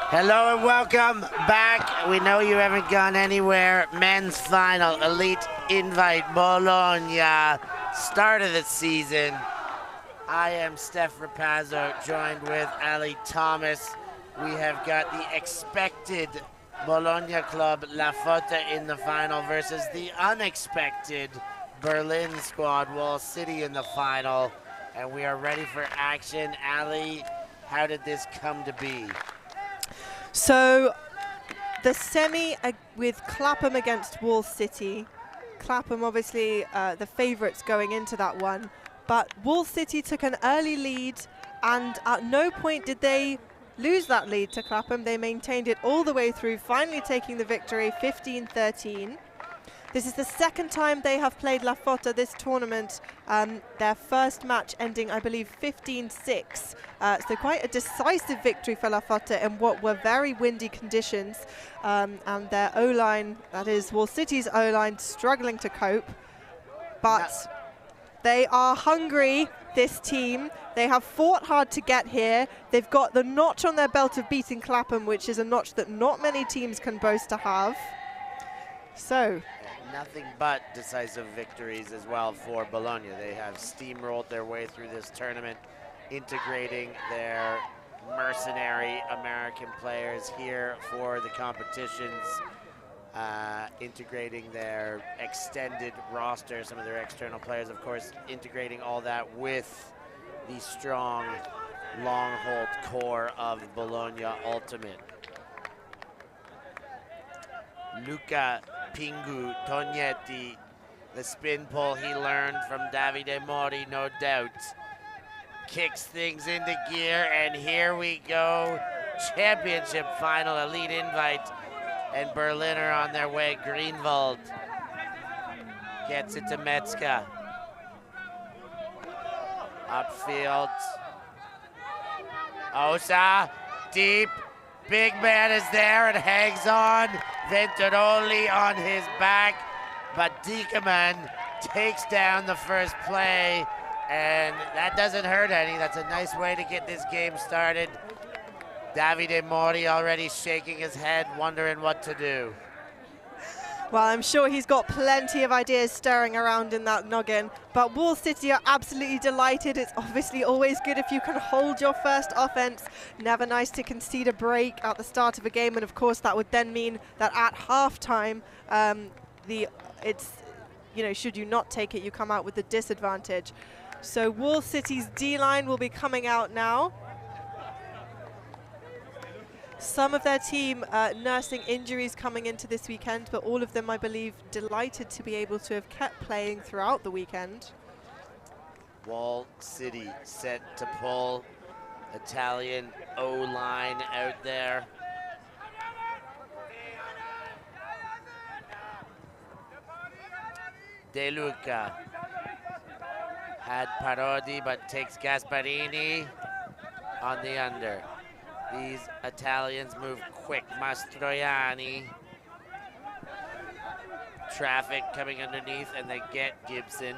Hello and welcome back. We know you haven't gone anywhere. Men's final, Elite Invite Bologna, start of the season. I am Steph Rapazzo, joined with Ali Thomas. We have got the expected Bologna club La Fotta in the final versus the unexpected Berlin squad, Wall City, in the final. And we are ready for action. Ali, how did this come to be? So the semi with Clapham against Wall City. Clapham obviously the favourites going into that one, but Wall City took an early lead and at no point did they lose that lead to Clapham. They maintained it all the way through, finally taking the victory 15-13. This is the second time they have played La Fotta this tournament. Their first match ending, I believe, 15-6. So quite a decisive victory for La Fotta in what were very windy conditions. And their O-line, that is Wall City's O-line, struggling to cope. But they are hungry, this team. They have fought hard to get here. They've got the notch on their belt of beating Clapham, which is a notch that not many teams can boast to have. So nothing but decisive victories as well for Bologna. They have steamrolled their way through this tournament, integrating their mercenary American players here for the competitions, integrating their extended roster, some of their external players, of course, integrating all that with the strong, long-hold core of Bologna Ultimate. Luca Pingu Tognetti, the spin pull he learned from Davide Mori, no doubt, kicks things into gear, and here we go. Championship final, Elite Invite, and Berlin are on their way. Greenwald gets it to Metzger. Upfield. Osa, deep. Big man is there and hangs on. Venturoli on his back, but Diekeman takes down the first play, and that doesn't hurt any. That's a nice way to get this game started. Davide Mori already shaking his head, wondering what to do. Well, I'm sure he's got plenty of ideas stirring around in that noggin, but Wall City are absolutely delighted. It's obviously always good if you can hold your first offense. Never nice to concede a break at the start of a game, and of course that would then mean that at halftime, should you not take it, you come out with the disadvantage. So Wall City's D-line will be coming out now. Some of their team nursing injuries coming into this weekend, but all of them, I believe, delighted to be able to have kept playing throughout the weekend. Wall City set to pull. Italian O-line out there. De Luca had Parodi, but takes Gasparini on the under. These Italians move quick. Mastroianni. Traffic coming underneath, and they get Gibson.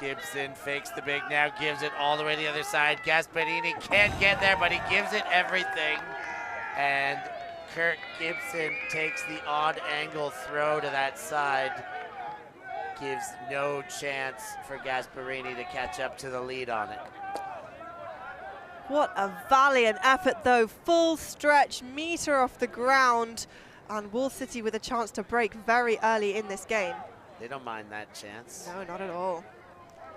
Gibson fakes the big, now gives it all the way to the other side. Gasparini can't get there, but he gives it everything. And Kurt Gibson takes the odd angle throw to that side. Gives no chance for Gasparini to catch up to the lead on it. What a valiant effort though, full stretch, meter off the ground, and Wall City with a chance to break very early in this game. They don't mind that chance. No, not at all.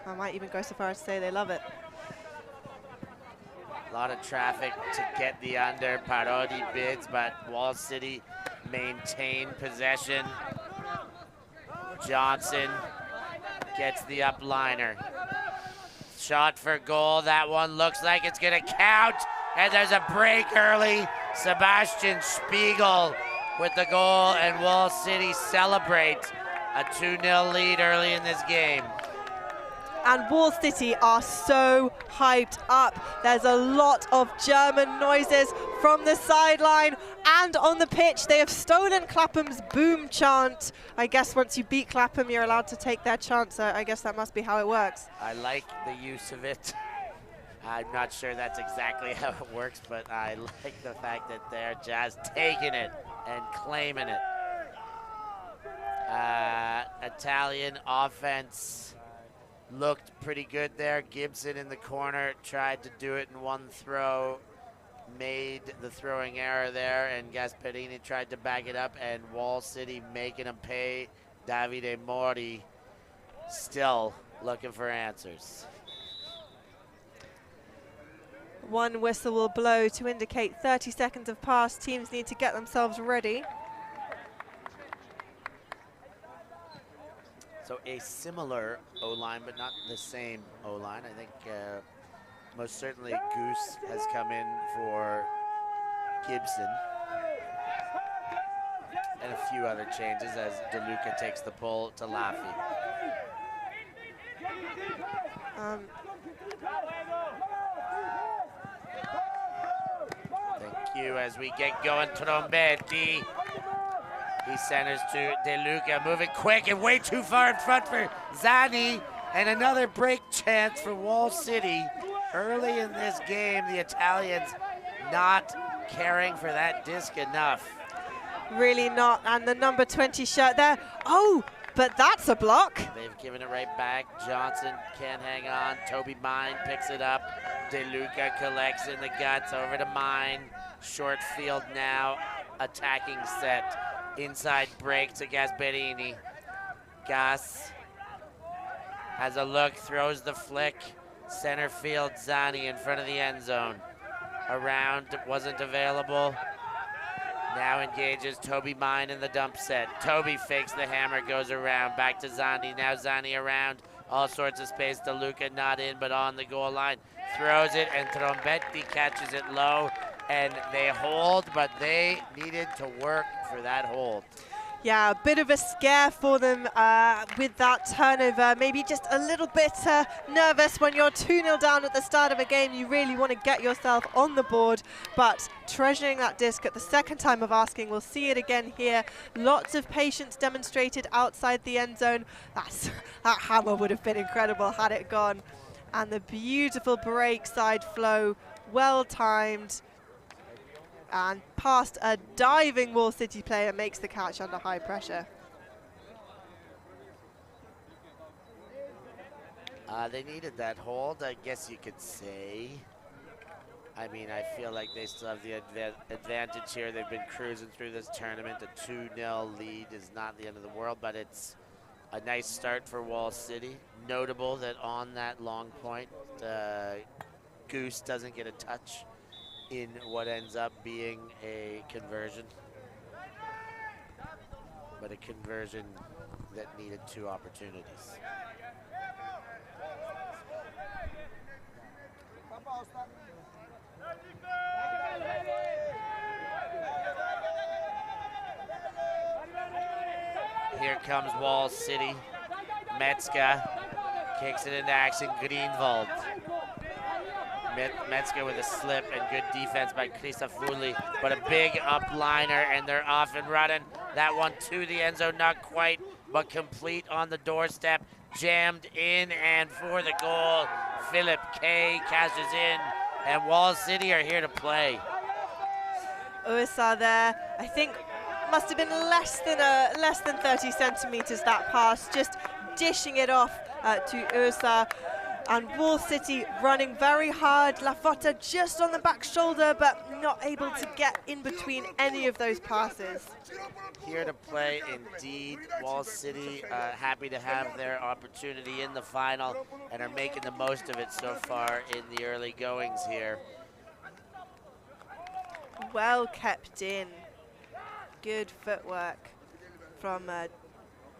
I might even go so far as to say they love it. A lot of traffic to get the under. Parodi bids, but Wall City maintain possession. Johnson gets the upliner. Shot for goal, that one looks like it's gonna count, and there's a break early. Sebastian Spiegel with the goal, and Wall City celebrate a 2-0 lead early in this game. And Wall City are so hyped up. There's a lot of German noises from the sideline and on the pitch. They have stolen Clapham's boom chant. I guess once you beat Clapham, you're allowed to take their chant, so I guess that must be how it works. I like the use of it. I'm not sure that's exactly how it works, but I like the fact that they're just taking it and claiming it. Italian offense looked pretty good there. Gibson in the corner tried to do it in one throw, made the throwing error there, and Gasperini tried to back it up, and Wall City making him pay. Davide Mori still looking for answers. One whistle will blow to indicate 30 seconds have passed. Teams need to get themselves ready. So a similar O-line, but not the same O-line. I think most certainly Goose has come in for Gibson. And a few other changes as DeLuca takes the pull to Laffy. Thank you as we get going. Trombetti. He centers to DeLuca, moving quick and way too far in front for Zani. And another break chance for Wall City. Early in this game, the Italians not caring for that disc enough. Really not, and the number 20 shirt there. Oh, but that's a block. They've given it right back. Johnson can't hang on. Toby Mine picks it up. DeLuca collects in the guts over to Mine. Short field now, attacking set. Inside break to Gasperini. Gas has a look, throws the flick. Center field, Zani in front of the end zone. Around, wasn't available. Now engages Toby Mine in the dump set. Toby fakes the hammer, goes around, back to Zani. Now Zani around, all sorts of space. DeLuca not in, but on the goal line. Throws it, and Trombetti catches it low. And they hold, but they needed to work for that hold. Yeah, a bit of a scare for them with that turnover. Maybe just a little bit nervous when you're 2-0 down at the start of a game. You really want to get yourself on the board, but treasuring that disc at the second time of asking. We'll see it again here. Lots of patience demonstrated outside the end zone. That hammer would have been incredible had it gone. And the beautiful break side flow, well timed. And past a diving Wall City player, makes the catch under high pressure. They needed that hold, I guess you could say. I mean, I feel like they still have the advantage here. They've been cruising through this tournament. A 2-0 lead is not the end of the world, but it's a nice start for Wall City. Notable that on that long point, Goose doesn't get a touch in what ends up being a conversion, but a conversion that needed 2 opportunities. Here comes Wall City. Metzger kicks it into action. Greenwald. Metzger with a slip and good defense by Christofuli, but a big upliner, and they're off and running. That one to the end zone, not quite, but complete on the doorstep. Jammed in, and for the goal, Philip K cashes in, and Wall City are here to play. Ursa there, I think must have been less than 30 centimeters that pass, just dishing it off to Ursa. And Wall City running very hard. Fotta just on the back shoulder, but not able to get in between any of those passes. Here to play indeed. Wall City happy to have their opportunity in the final and are making the most of it so far in the early goings here. Well kept in. Good footwork from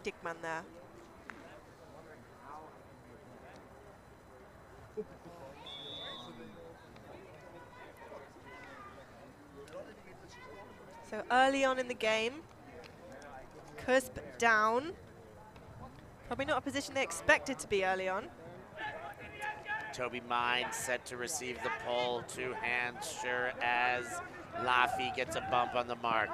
Dickman there. So early on in the game, CUSB down. Probably not a position they expected to be early on. Toby Mine set to receive the pull, 2 hands, sure as Laffy gets a bump on the mark.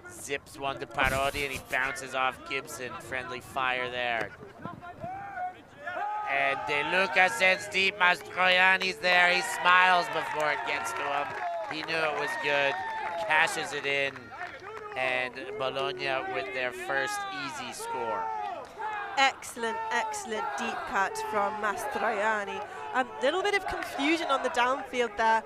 Zips one to Parodi and he bounces off Gibson. Friendly fire there. and De Luca sends deep. Mastroianni's there. He smiles before it gets to him. He knew it was good. Cashes it in, and Bologna with their first easy score. Excellent, excellent deep cut from Mastroianni. Little bit of confusion on the downfield there.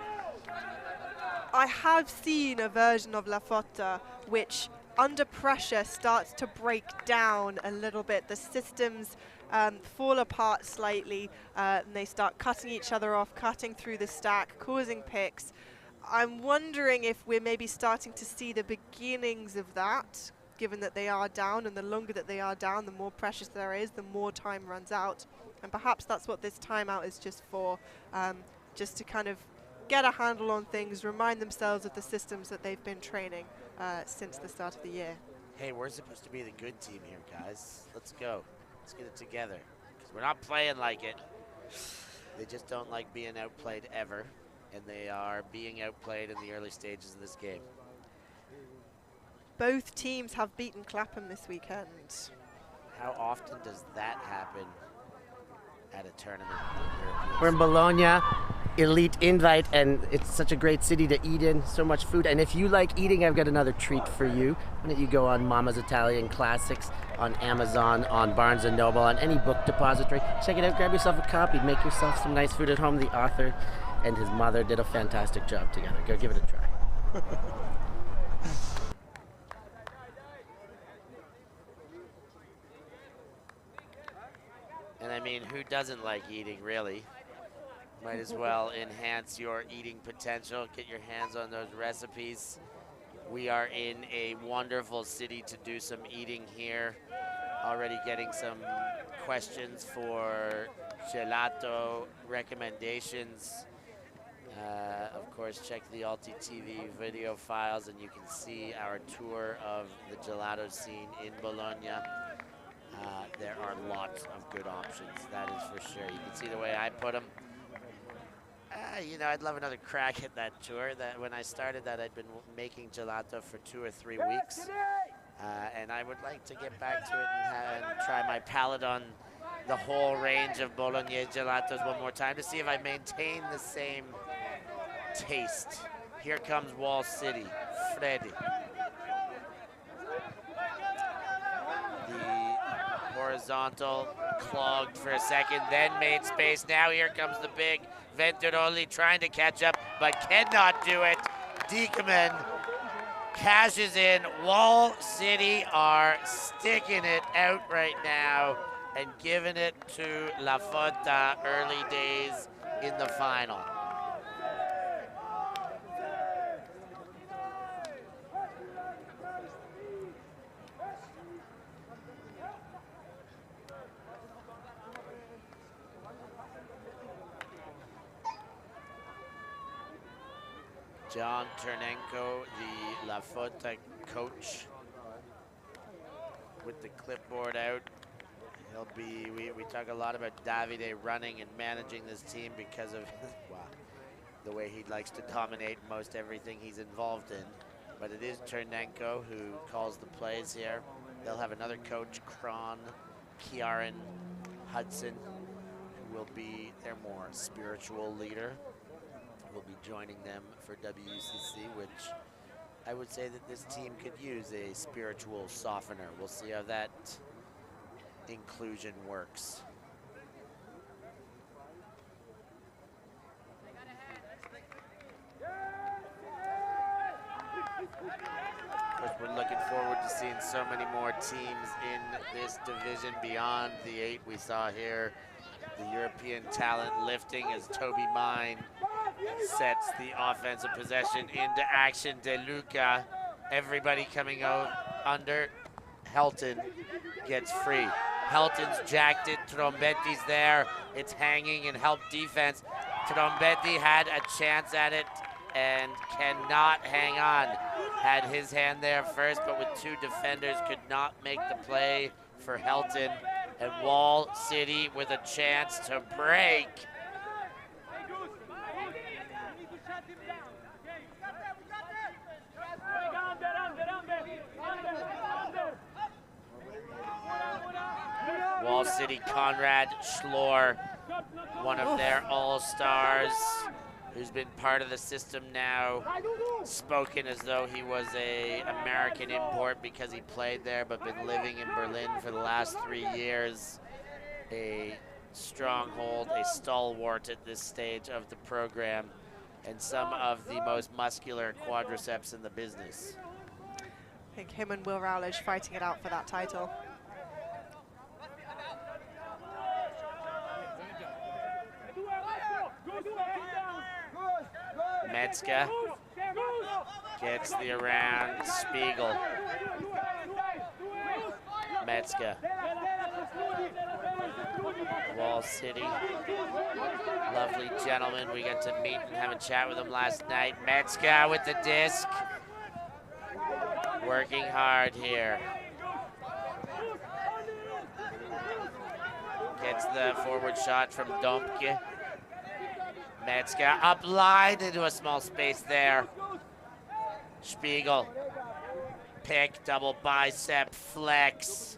I have seen a version of La Fotta which under pressure starts to break down a little bit. The systems fall apart slightly and they start cutting each other off, cutting through the stack, causing picks. I'm wondering if we're maybe starting to see the beginnings of that, given that they are down, and the longer that they are down, the more pressure there is, the more time runs out. And perhaps that's what this timeout is just for, just to kind of get a handle on things, remind themselves of the systems that they've been training since the start of the year. Hey, we're supposed to be the good team here, guys. Let's go. Let's get it together. 'Cause we're not playing like it. They just don't like being outplayed ever, and they are being outplayed in the early stages of this game. Both teams have beaten Clapham this weekend. How often does that happen at a tournament? We're in Bologna, elite invite, and it's such a great city to eat in, so much food. And if you like eating, I've got another treat for you. Why don't you go on Mama's Italian Classics, on Amazon, on Barnes & Noble, on any book depository. Check it out, grab yourself a copy, make yourself some nice food at home. The author and his mother did a fantastic job together. Go give it a try. And I mean, who doesn't like eating, really? Might as well enhance your eating potential. Get your hands on those recipes. We are in a wonderful city to do some eating here. Already getting some questions for gelato recommendations. Of course, check the Alti TV video files and you can see our tour of the gelato scene in Bologna. There are lots of good options, that is for sure. You can see the way I put them. You know, I'd love another crack at that tour. That when I started that, I'd been making gelato for 2 or 3 weeks. And I would like to get back to it and try my palate on the whole range of Bolognese gelatos one more time to see if I maintain the same taste. Here comes Wall City, Freddy. The horizontal clogged for a second, then made space. Now here comes the big Venturoli trying to catch up, but cannot do it. Diekman cashes in. Wall City are sticking it out right now and giving it to La Fotta early days in the final. John Ternenko, the La Fotta coach, with the clipboard out. He'll be, we talk a lot about Davide running and managing this team because of wow, the way he likes to dominate most everything he's involved in. But it is Ternenko who calls the plays here. They'll have another coach, Kron, Kieran, Hudson, who will be their more spiritual leader. Will be joining them for WCC, which I would say that this team could use a spiritual softener. We'll see how that inclusion works. Of course, we're looking forward to seeing so many more teams in this division beyond the 8 we saw here. The European talent lifting as Toby Mine sets the offensive possession into action. De Luca, everybody coming out under. Helton gets free. Helton's jacked it, Trombetti's there. It's hanging and help defense. Trombetti had a chance at it and cannot hang on. Had his hand there first, but with 2 defenders could not make the play for Helton. And Wall City with a chance to break. Wall City, Conrad Schlor, one of their all-stars, who's been part of the system now, spoken as though he was a American import because he played there but been living in Berlin for the last 3 years. A stronghold, a stalwart at this stage of the program, and some of the most muscular quadriceps in the business. I think him and Will Rowledge fighting it out for that title. Metzger gets the around Spiegel. Metzger. Wall City. Lovely gentleman. We got to meet and have a chat with him last night. Metzger with the disc. Working hard here. Gets the forward shot from Domke. Metzger up line into a small space there. Spiegel. Pick, double bicep, flex.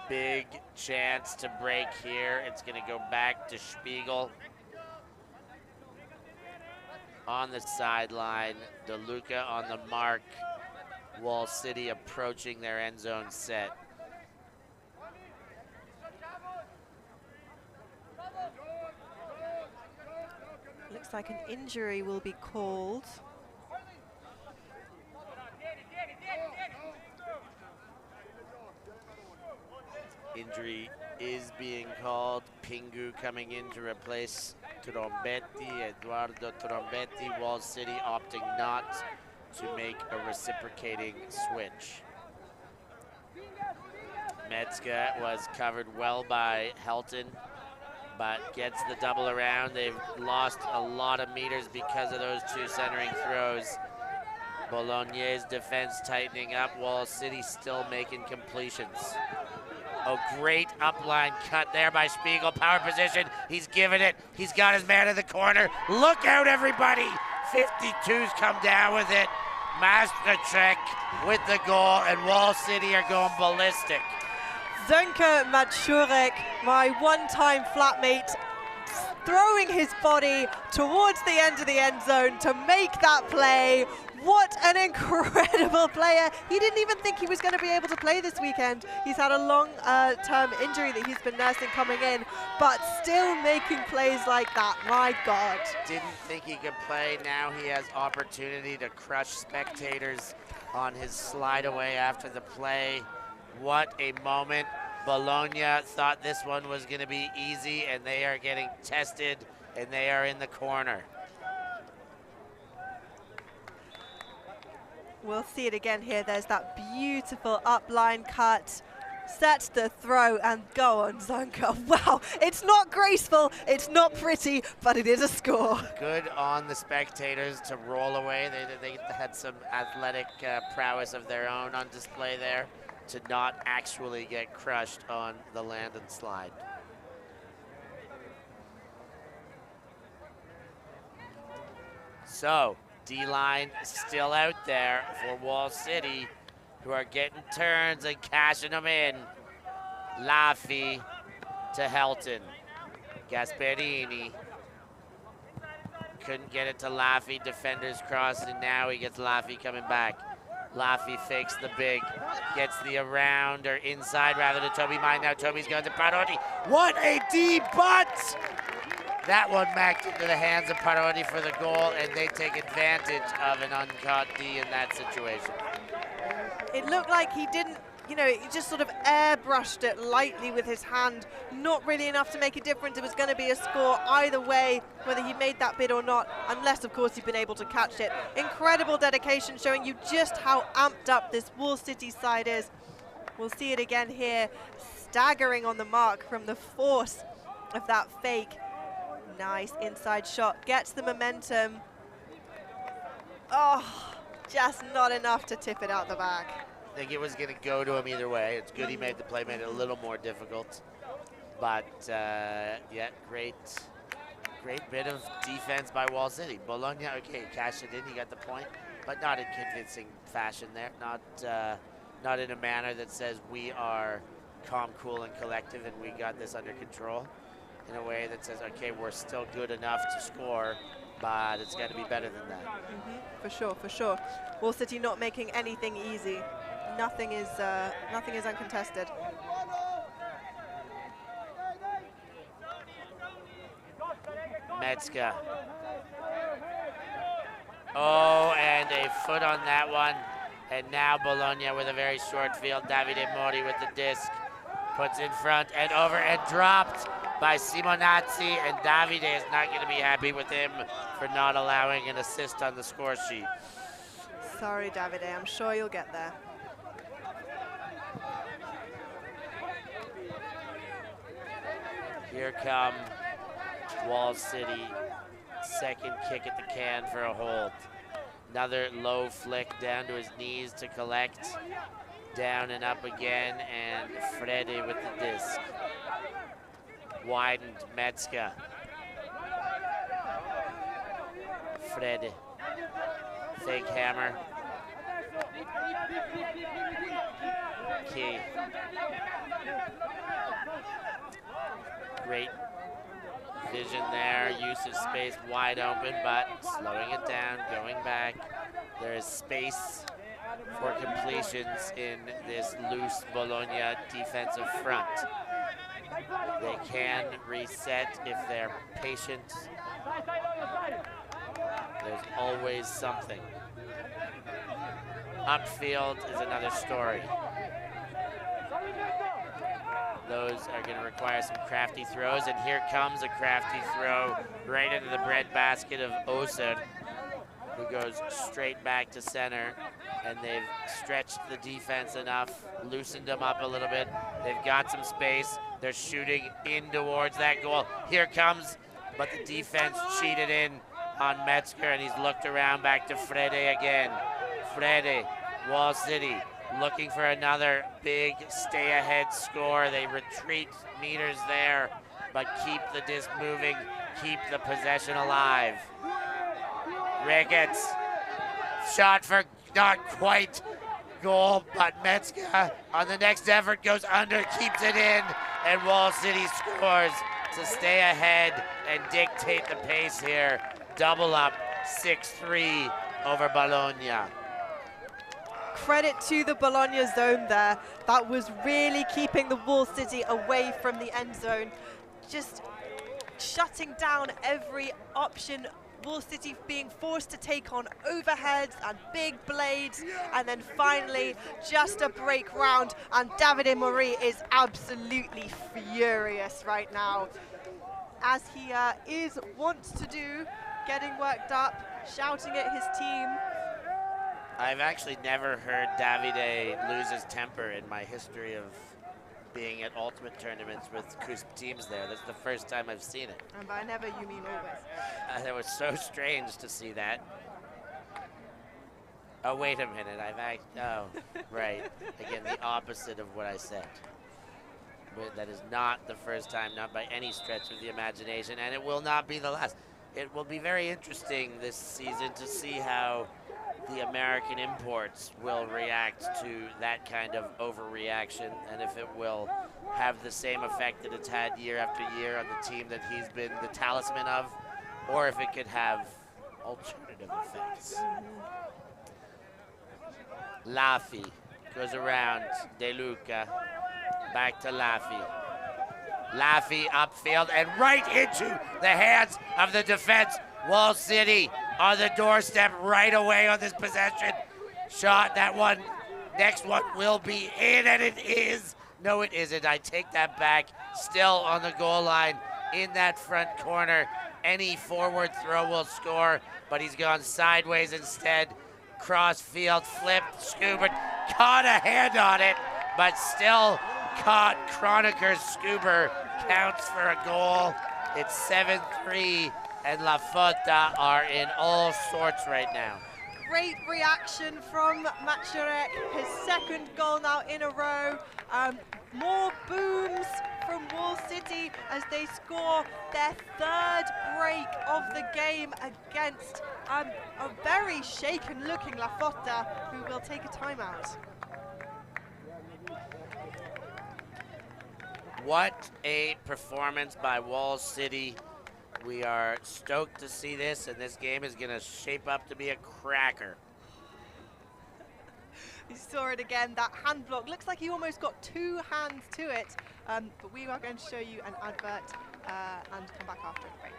Big chance to break here. It's going to go back to Spiegel. On the sideline, DeLuca on the mark. Wall City approaching their end zone set. Looks like an injury will be called. Injury is being called. Pingu coming in to replace Trombetti, Eduardo Trombetti. Wall City opting not to make a reciprocating switch. Metzger was covered well by Helton, but gets the double around. They've lost a lot of meters because of those two centering throws. Bologna's defense tightening up. Wall City still making completions. A great upline cut there by Spiegel. Power position. He's given it. He's got his man in the corner. Look out, everybody. 52's come down with it. Masterchek with the goal, and Wall City are going ballistic. Zönke Matschurek, my one-time flatmate, throwing his body towards the end of the end zone to make that play. What an incredible player. He didn't even think he was going to be able to play this weekend. He's had a long-term injury that he's been nursing coming in, but still making plays like that. My God. Didn't think he could play. Now he has opportunity to crush spectators on his slide away after the play. What a moment. Bologna thought this one was going to be easy, and they are getting tested, and they are in the corner. We'll see it again here. There's that beautiful upline cut. Set the throw and go on, Zönke. Wow, it's not graceful, it's not pretty, but it is a score. Good on the spectators to roll away. They had some athletic prowess of their own on display there to not actually get crushed on the land and slide. So, D-line still out there for Wall City, who are getting turns and cashing them in. Laffy to Helton. Gasperini couldn't get it to Laffy. Defenders crossing, now he gets Laffy coming back. Laffy fakes the big, gets the around or inside rather to Toby Mine. Now Toby's going to Parotti. What a D butt! That one backed into the hands of Parotti for the goal, and they take advantage of an uncaught D in that situation. It looked like he didn't, he just sort of airbrushed it lightly with his hand. Not really enough to make a difference. It was going to be a score either way, whether he made that bid or not, unless, of course, he'd been able to catch it. Incredible dedication, showing you just how amped up this Wall City side is. We'll see it again here, staggering on the mark from the force of that fake. Nice inside shot, gets the momentum. Oh, just not enough to tip it out the back. I think it was going to go to him either way. It's good he made the play, made it a little more difficult. But, yeah, great Great bit of defense by Wall City. Bologna, okay, cashed it in, he got the point, but not in convincing fashion there. Not in a manner that says we are calm, cool, and collective, and we got this under control. In a way that says, okay, we're still good enough to score, but it's got to be better than that. For sure, for sure. Wall City not making anything easy. Nothing is uncontested. Metzger. Oh, and a foot on that one. And now Bologna with a very short field. Davide Mori with the disc. Puts in front and over and dropped by Simonazzi. And Davide is not going to be happy with him for not allowing an assist on the score sheet. Sorry, Davide. I'm sure you'll get there. Here come Wall City. Second kick at the can for a hold. Another low flick down to his knees to collect. Down and up again, and Freddy with the disc. Widened, Metzger. Freddy. Fake hammer. Key. Great vision there, use of space wide open, but slowing it down, going back. There is space for completions in this loose Bologna defensive front. They can reset if they're patient. There's always something. Upfield is another story. Those are going to require some crafty throws, and here comes a crafty throw right into the breadbasket of Oser, who goes straight back to center, and they've stretched the defense enough, loosened them up a little bit. They've got some space. They're shooting in towards that goal. Here comes, but the defense cheated in on Metzger, and he's looked around back to Frede again. Frede, Wall City, looking for another big stay-ahead score. They retreat meters there, but keep the disc moving, keep the possession alive. Ricketts, shot for not quite goal, but Metzger on the next effort goes under, keeps it in, and Wall City scores to stay ahead and dictate the pace here. Double up, 6-3 over Bologna. Credit to the Bologna zone there. That was really keeping the Wall City away from the end zone. Just shutting down every option. Wall City being forced to take on overheads and big blades, and then finally just a break round, and Davide Mori is absolutely furious right now, as he is wont to do, getting worked up, shouting at his team. I've actually never heard Davide lose his temper in my history of being at ultimate tournaments with CUSB teams there. That's the first time I've seen it. And by never, you mean always. It was so strange to see that. Oh, wait a minute. Oh, right. Again, the opposite of what I said. But that is not the first time, not by any stretch of the imagination, and it will not be the last. It will be very interesting this season to see how the American imports will react to that kind of overreaction, and if it will have the same effect that it's had year after year on the team that he's been the talisman of, or if it could have alternative effects. Laffy goes around, De Luca, back to Laffy. Laffy upfield and right into the hands of the defense. Wall City on the doorstep right away on this possession. Shot, that one, next one will be in, and it is. No, it isn't. I take that back. Still on the goal line in that front corner. Any forward throw will score, but he's gone sideways instead. Cross field, flipped, Scuba, caught a hand on it, but still caught. Kroneker's Scuba counts for a goal. It's 7-3. And La Fotta are in all sorts right now. Great reaction from Maciarek, his second goal now in a row. More booms from Wall City, as they score their third break of the game against a very shaken-looking Fotta, who will take a timeout. What a performance by Wall City. We are stoked to see this, and this game is going to shape up to be a cracker. You saw it again, that hand block. Looks like he almost got two hands to it, but we are going to show you an advert and come back after the break.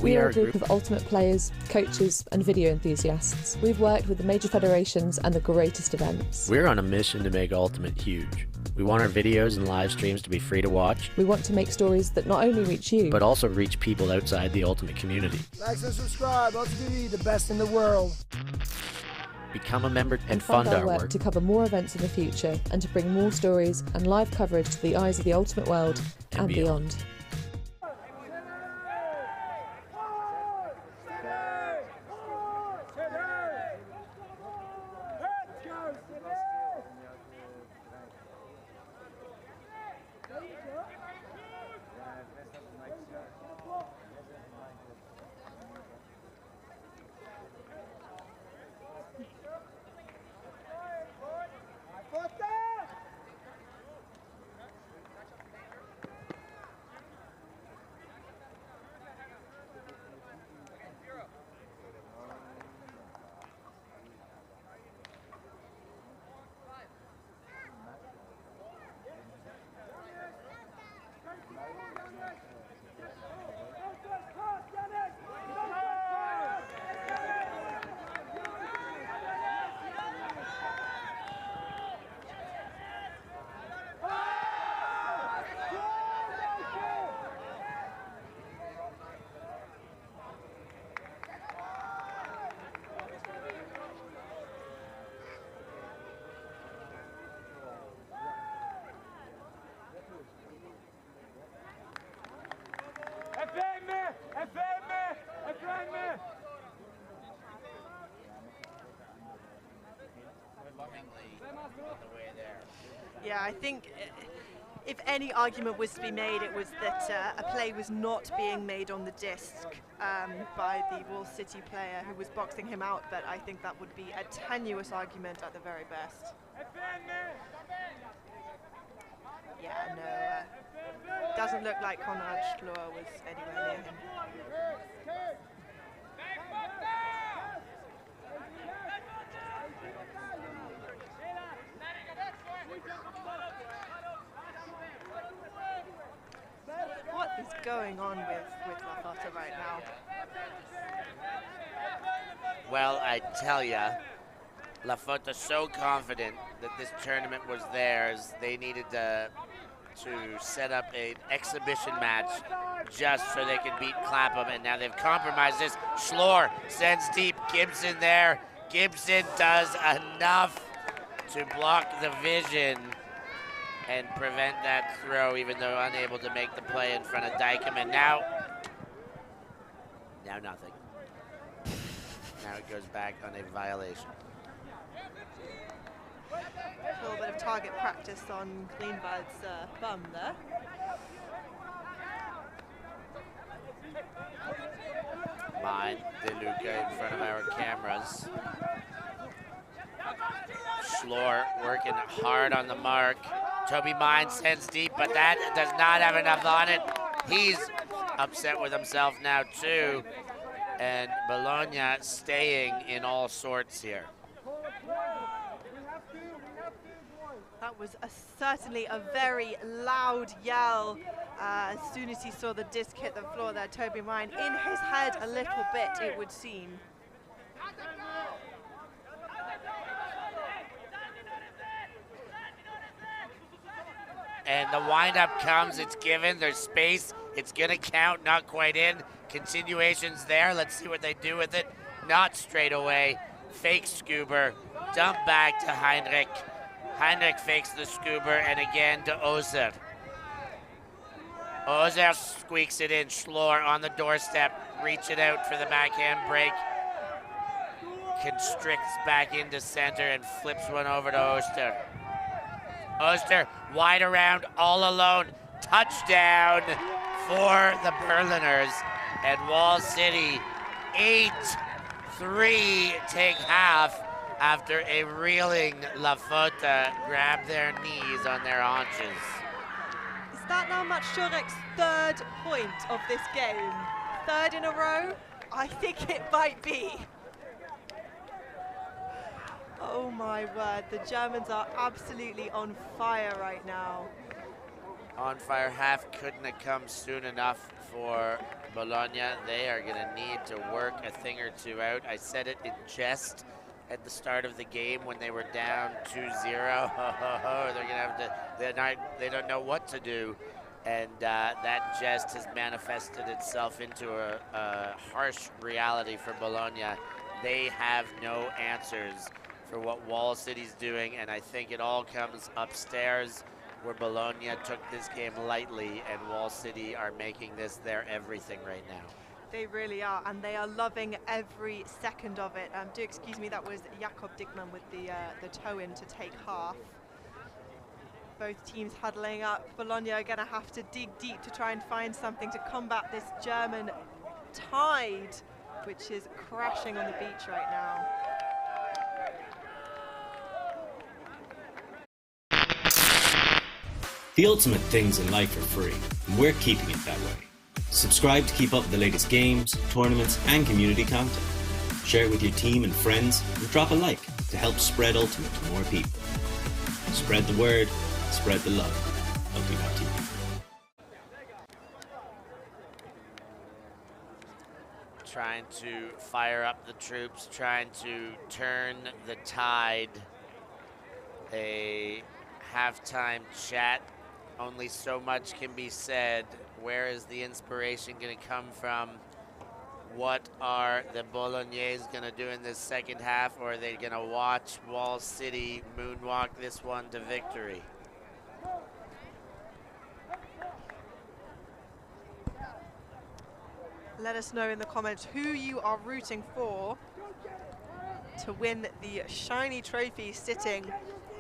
We are a group of ultimate players, coaches and video enthusiasts. We've worked with the major federations and the greatest events. We're on a mission to make Ultimate huge. We want our videos and live streams to be free to watch. We want to make stories that not only reach you, but also reach people outside the Ultimate community. Like and subscribe, Ultimate TV, the best in the world. Become a member and fund fund our work to cover more events in the future and to bring more stories and live coverage to the eyes of the Ultimate world and beyond. Yeah, I think if any argument was to be made, it was that a play was not being made on the disc by the Wall City player who was boxing him out, but I think that would be a tenuous argument at the very best. Yeah, no, doesn't look like Conrad Schloer was anywhere near him. What is going on with Fotta right now? Well, I tell ya, Fotta's so confident that this tournament was theirs, they needed to set up an exhibition match just so they could beat Clapham, and now they've compromised this. Schloer sends deep, Gibson there. Gibson does enough to block the vision and prevent that throw, even though unable to make the play in front of Dykem. And now nothing. Now it goes back on a violation. A little bit of target practice on Greenwald's bum there. Mind De Luca in front of our cameras. Schloer working hard on the mark. Toby Mine sends deep, but that does not have enough on it. He's upset with himself now too. And Bologna staying in all sorts here. That was certainly a very loud yell as soon as he saw the disc hit the floor there. Toby Mine in his head a little bit, it would seem. And the windup comes, it's given, there's space, it's gonna count, not quite in. Continuation's there, let's see what they do with it. Not straight away, fake scuba, dump back to Heinrich. Heinrich fakes the scuba, and again to Ozer. Ozer squeaks it in, Schloer on the doorstep, reach it out for the backhand break. Constricts back into center and flips one over to Oster. Oster wide around, all alone. Touchdown for the Berliners. And Wall City 8-3 take half after a reeling Fotta grabbed their knees on their haunches. Is that now Matshurek's third point of this game? Third in a row? I think it might be. Oh my word, the Germans are absolutely on fire right now. On fire. Half couldn't have come soon enough for Bologna. They are going to need to work a thing or two out. I said it in jest at the start of the game when they were down 2-0. They're going to have to, they don't know what to do. And that jest has manifested itself into a harsh reality for Bologna. They have no answers for what Wall City's doing, and I think it all comes upstairs where Bologna took this game lightly, and Wall City are making this their everything right now. They really are, and they are loving every second of it. Do excuse me, that was Jakob Dickman with the toe in to take half. Both teams huddling up. Bologna are going to have to dig deep to try and find something to combat this German tide, which is crashing on the beach right now. The ultimate things in life are free, and we're keeping it that way. Subscribe to keep up with the latest games, tournaments, and community content. Share it with your team and friends, and drop a like to help spread Ultimate to more people. Spread the word, spread the love. Ultimate.tv. Trying to fire up the troops, trying to turn the tide. A halftime chat. Only so much can be said. Where is the inspiration going to come from? What are the Bolognese going to do in this second half, or are they going to watch Wall City moonwalk this one to victory? Let us know in the comments who you are rooting for to win the shiny trophy sitting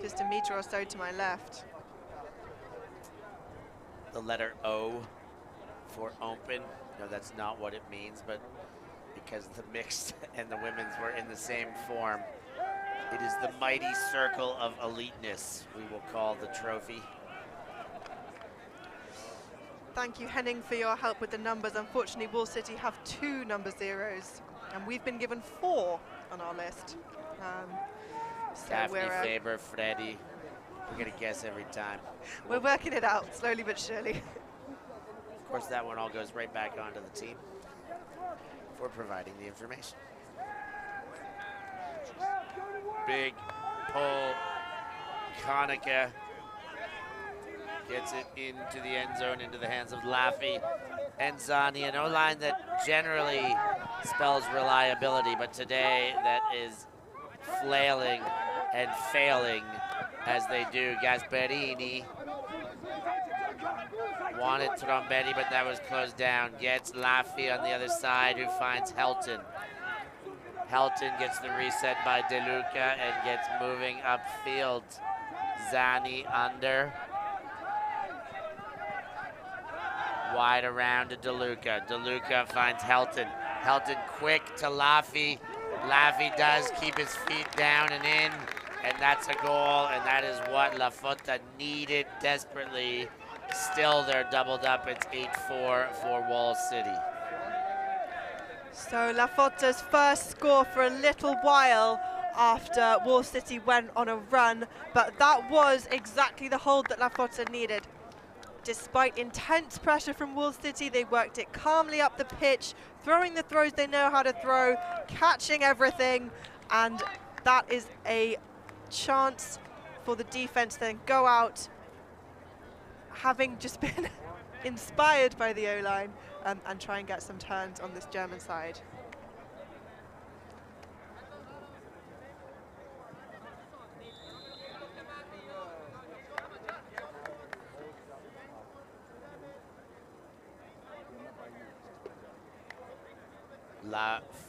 just a meter or so to my left. The letter O for open. No, that's not what it means, but because the mixed and the women's were in the same form, it is the mighty circle of eliteness, we will call the trophy. Thank you, Henning, for your help with the numbers. Unfortunately, Wall City have 2 number zeros, and we've been given 4 on our list. So Daphne, we're, Faber, Freddie. We're going to guess every time. we're working it out, slowly but surely. Of course, that one all goes right back onto the team for providing the information. Big pull. Konica gets it into the end zone, into the hands of Laffy and Zani, an O-line that generally spells reliability, but today that is flailing and failing as they do. Gasperini wanted Trombetti, but that was closed down. Gets Laffy on the other side, who finds Helton. Helton gets the reset by DeLuca and gets moving upfield. Zani under. Wide around to DeLuca. DeLuca finds Helton. Helton quick to Laffy. Laffy does keep his feet down and in, and that's a goal, and that is what Fotta needed desperately. Still, they're doubled up. It's 8-4 for Wall City. So Fotta's first score for a little while after Wall City went on a run, but that was exactly the hold that Fotta needed. Despite intense pressure from Wall City, they worked it calmly up the pitch, throwing the throws they know how to throw, catching everything, and that is a chance for the defense to then go out, having just been inspired by the O-line, and try and get some turns on this German side.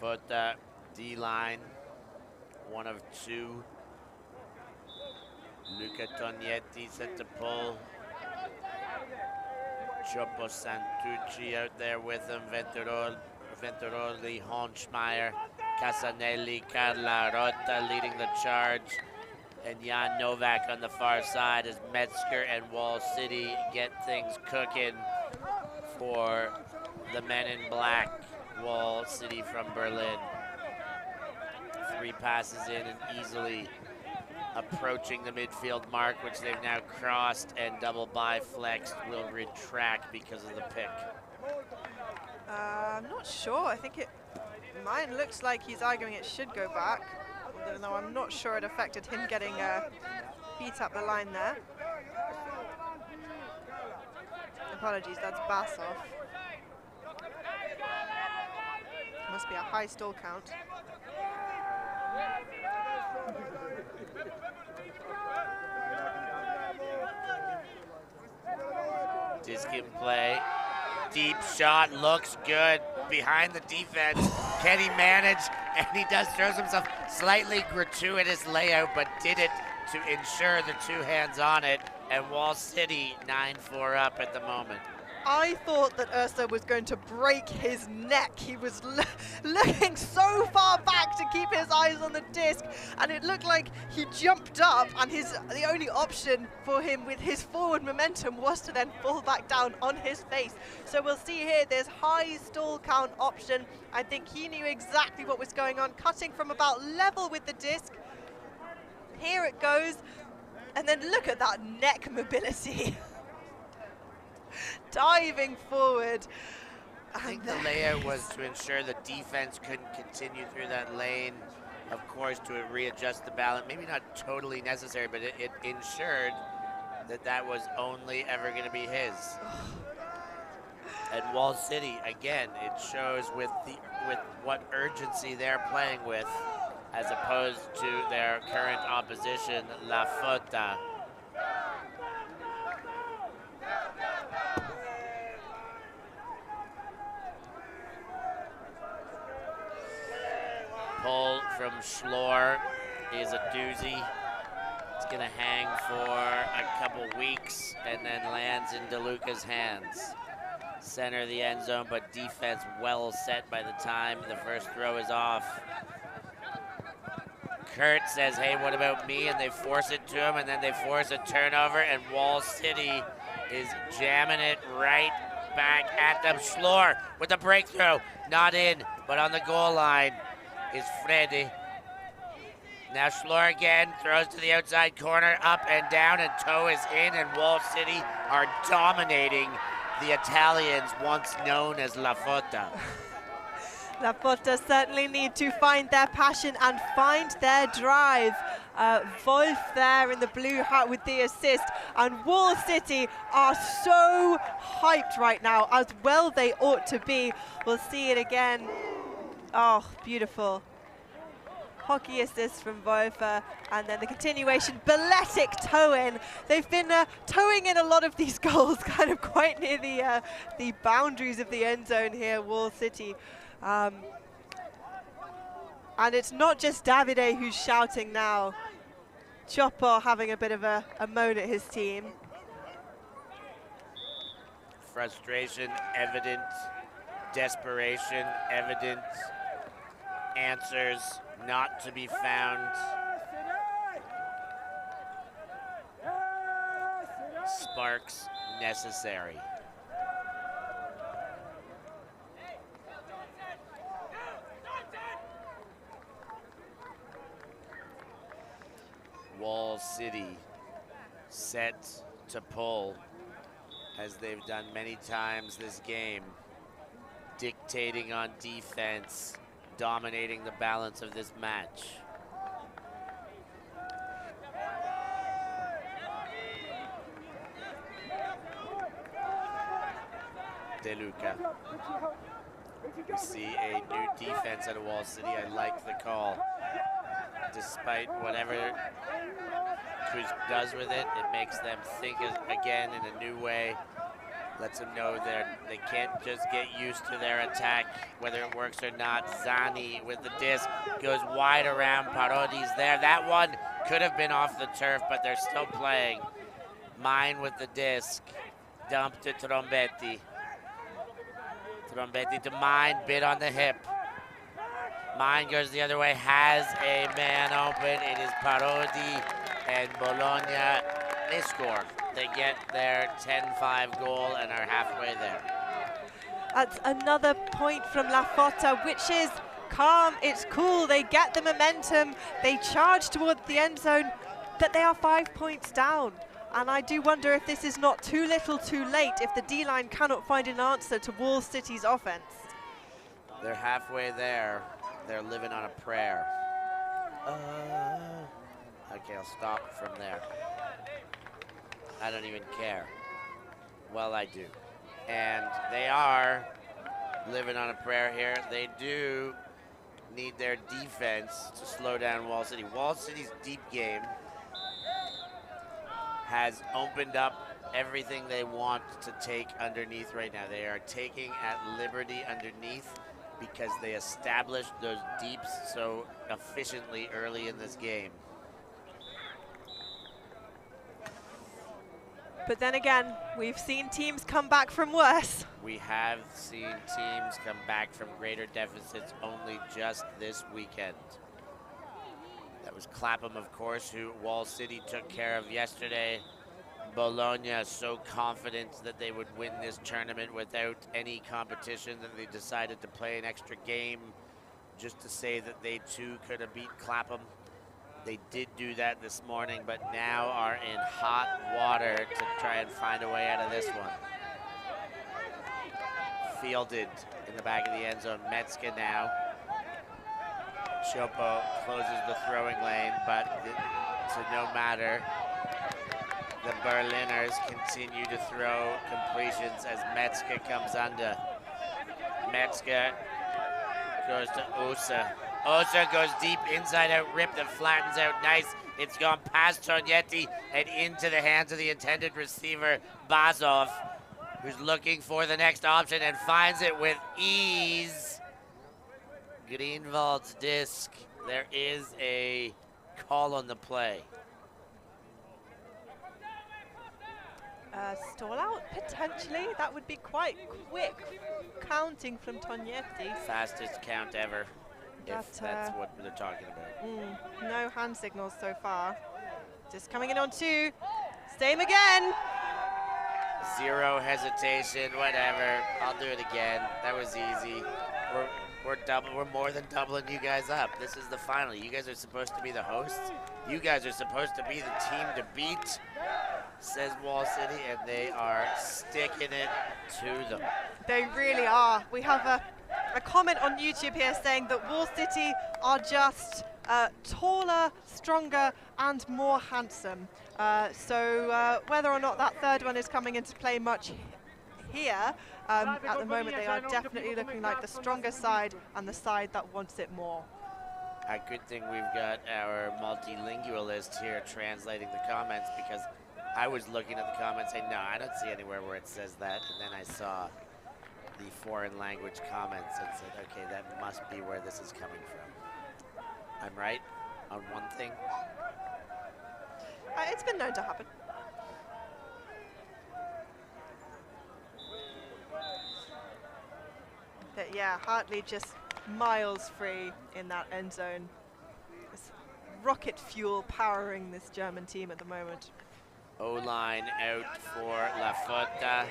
Fotta D-line, one of 2 Luca Tognetti set to pull. Chopo Santucci out there with him. Venturoli, Honschmeyer, Casanelli, Carla Rota leading the charge. And Jan Novak on the far side as Metzger and Wall City get things cooking for the men in black. Wall City from Berlin. 3 passes in and easily approaching the midfield mark, which they've now crossed, and double biflexed will retract because of the pick. I'm not sure. I think mine looks like he's arguing it should go back, although I'm not sure it affected him getting beat up the line there. Apologies, that's Basov. Must be a high stall count. Disc in play. Deep shot, looks good behind the defense. Can he manage? And he does, throws himself slightly gratuitous layout, but did it to ensure the 2 hands on it. And Wall City 9-4 up at the moment. I thought that Ursa was going to break his neck. He was looking so far back to keep his eyes on the disc, and it looked like he jumped up, and the only option for him with his forward momentum was to then fall back down on his face. So we'll see here this high stall count option. I think he knew exactly what was going on, cutting from about level with the disc. Here it goes, and then look at that neck mobility. Diving forward. I think the layout was to ensure the defense couldn't continue through that lane, of course, to readjust the balance. Maybe not totally necessary, but it ensured that was only ever going to be his. And Wall City, again, it shows with what urgency they're playing with, as opposed to their current opposition, La Fotta. Pull from Schlor is a doozy. It's gonna hang for a couple weeks and then lands in DeLuca's hands. Center of the end zone, but defense well set by the time the first throw is off. Kurt says, hey, what about me? And they force it to him, and then they force a turnover, and Wall City is jamming it right back at them. Schlor with the breakthrough, not in, but on the goal line is Freddy. Now Schlor again throws to the outside corner, up and down, and toe is in, and Wall City are dominating the Italians once known as La Fotta. La Fotta certainly need to find their passion and find their drive. Wolf there in the blue hat with the assist, and Wall City are so hyped right now, as well they ought to be. We'll see it again. Oh, beautiful. Hockey assist from Wolfer, and then the continuation, balletic toe-in. They've been towing in a lot of these goals, kind of quite near the boundaries of the end zone here, Wall City. And it's not just Davide who's shouting now. Chopo having a bit of a moan at his team. Frustration evident, desperation evident, answers not to be found. Sparks necessary. Wall City set to pull, as they've done many times this game, dictating on defense, dominating the balance of this match. DeLuca. We see a new defense out of Wall City. I like the call. Despite whatever Kuz does with it, it makes them think again in a new way. Lets them know they can't just get used to their attack, whether it works or not. Zani with the disc goes wide around. Parodi's there. That one could have been off the turf, but they're still playing. Mine with the disc. Dump to Trombetti. Trombetti to Mine, bit on the hip. Mine goes the other way, has a man open. It is Parodi and Bologna. They score. They get their 10-5 goal and are halfway there. That's another point from La Fotta, which is calm, it's cool, they get the momentum, they charge towards the end zone, that they are 5 points down. And I do wonder if this is not too little too late, if the D-line cannot find an answer to Wall City's offense. They're halfway there. They're living on a prayer. Okay, I'll stop from there. I don't even care. Well, I do. And they are living on a prayer here. They do need their defense to slow down Wall City. Wall City's deep game has opened up everything they want to take underneath right now. They are taking at liberty underneath because they established those deeps so efficiently early in this game. But then again, we've seen teams come back from worse. We have seen teams come back from greater deficits only just this weekend. That was Clapham, of course, who Wall City took care of yesterday. Bologna so confident that they would win this tournament without any competition that they decided to play an extra game just to say that they too could have beat Clapham. They did do that this morning, but now are in hot water to try and find a way out of this one. Fielded in the back of the end zone. Metzger now. Chopo closes the throwing lane, but to no matter. The Berliners continue to throw completions as Metzger comes under. Metzger goes to Osa. Osa goes deep, inside out, ripped and flattens out nice. It's gone past Tornietti and into the hands of the intended receiver, Bazov, who's looking for the next option and finds it with ease. Greenwald's disc. There is a call on the play. Stall out, potentially. That would be quite quick counting from Tornietti. Fastest count ever, if that's what they're talking about. No hand signals so far. Just coming in on 2. Same again. Zero hesitation, whatever. I'll do it again. That was easy. We're more than doubling you guys up. This is the final. You guys are supposed to be the hosts. You guys are supposed to be the team to beat, says Wall City, and they are sticking it to them. They really are. We have a comment on YouTube here saying that Wall City are just taller, stronger, and more handsome. So whether or not that third one is coming into play much here, at the moment they are definitely looking like the stronger side and the side that wants it more. A good thing we've got our multilingualist here translating the comments, because I was looking at the comments saying, no, I don't see anywhere where it says that. And then I saw the foreign language comments and said, okay, that must be where this is coming from. I'm right on one thing. It's been known to happen. But yeah, Hartley just miles free in that end zone. It's rocket fuel powering this German team at the moment. O-line out for La Fotta.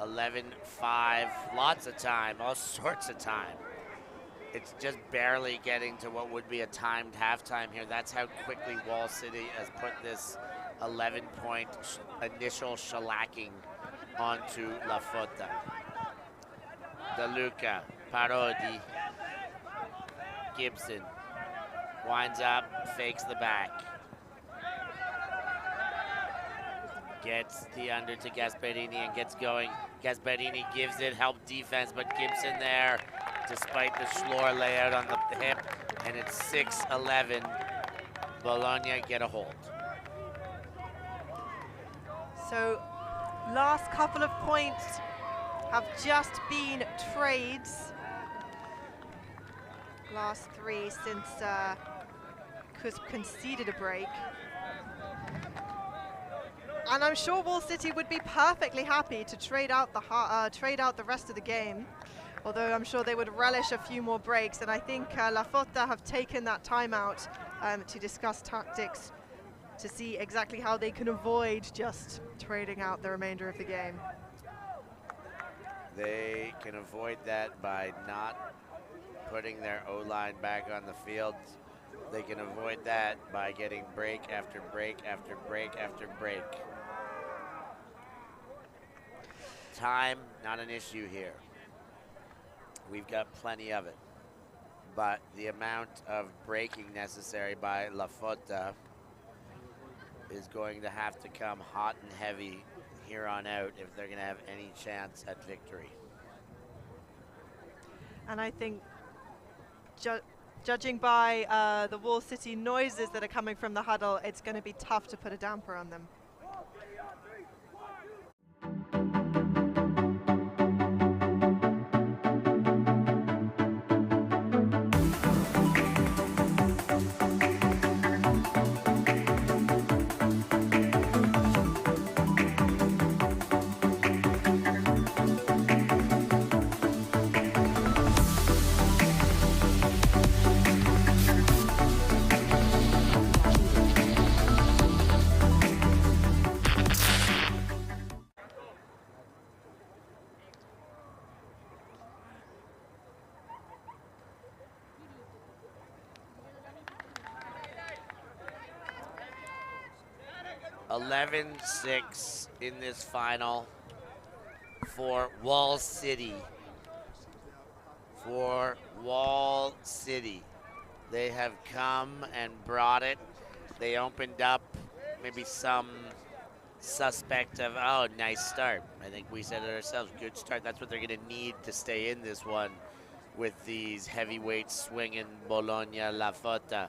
11-5, lots of time, all sorts of time. It's just barely getting to what would be a timed halftime here. That's how quickly Wall City has put this 11-point initial shellacking onto La Fotta. De Luca, Parodi, Gibson, winds up, fakes the back. Gets the under to Gasparini and gets going. Gasparini gives it help defense, but Gibson there, despite the Schlor layout on the hip, and it's 6-11. Bologna get a hold. So, last couple of points have just been trades. Last 3 since CUSB conceded a break. And I'm sure Wall City would be perfectly happy to trade out the rest of the game. Although I'm sure they would relish a few more breaks. And I think La Fotta have taken that timeout to discuss tactics to see exactly how they can avoid just trading out the remainder of the game. They can avoid that by not putting their O-line back on the field. They can avoid that by getting break after break after break after break. Time, not an issue here. We've got plenty of it. But the amount of breaking necessary by La Fotta is going to have to come hot and heavy here on out if they're going to have any chance at victory. And I think judging by the Wall City noises that are coming from the huddle, it's going to be tough to put a damper on them. (11-6) in this final for Wall City. For Wall City. They have come and brought it. They opened up maybe some suspect of, oh, nice start. I think we said it ourselves, good start. That's what they're going to need to stay in this one with these heavyweights swinging Bologna, La Fotta.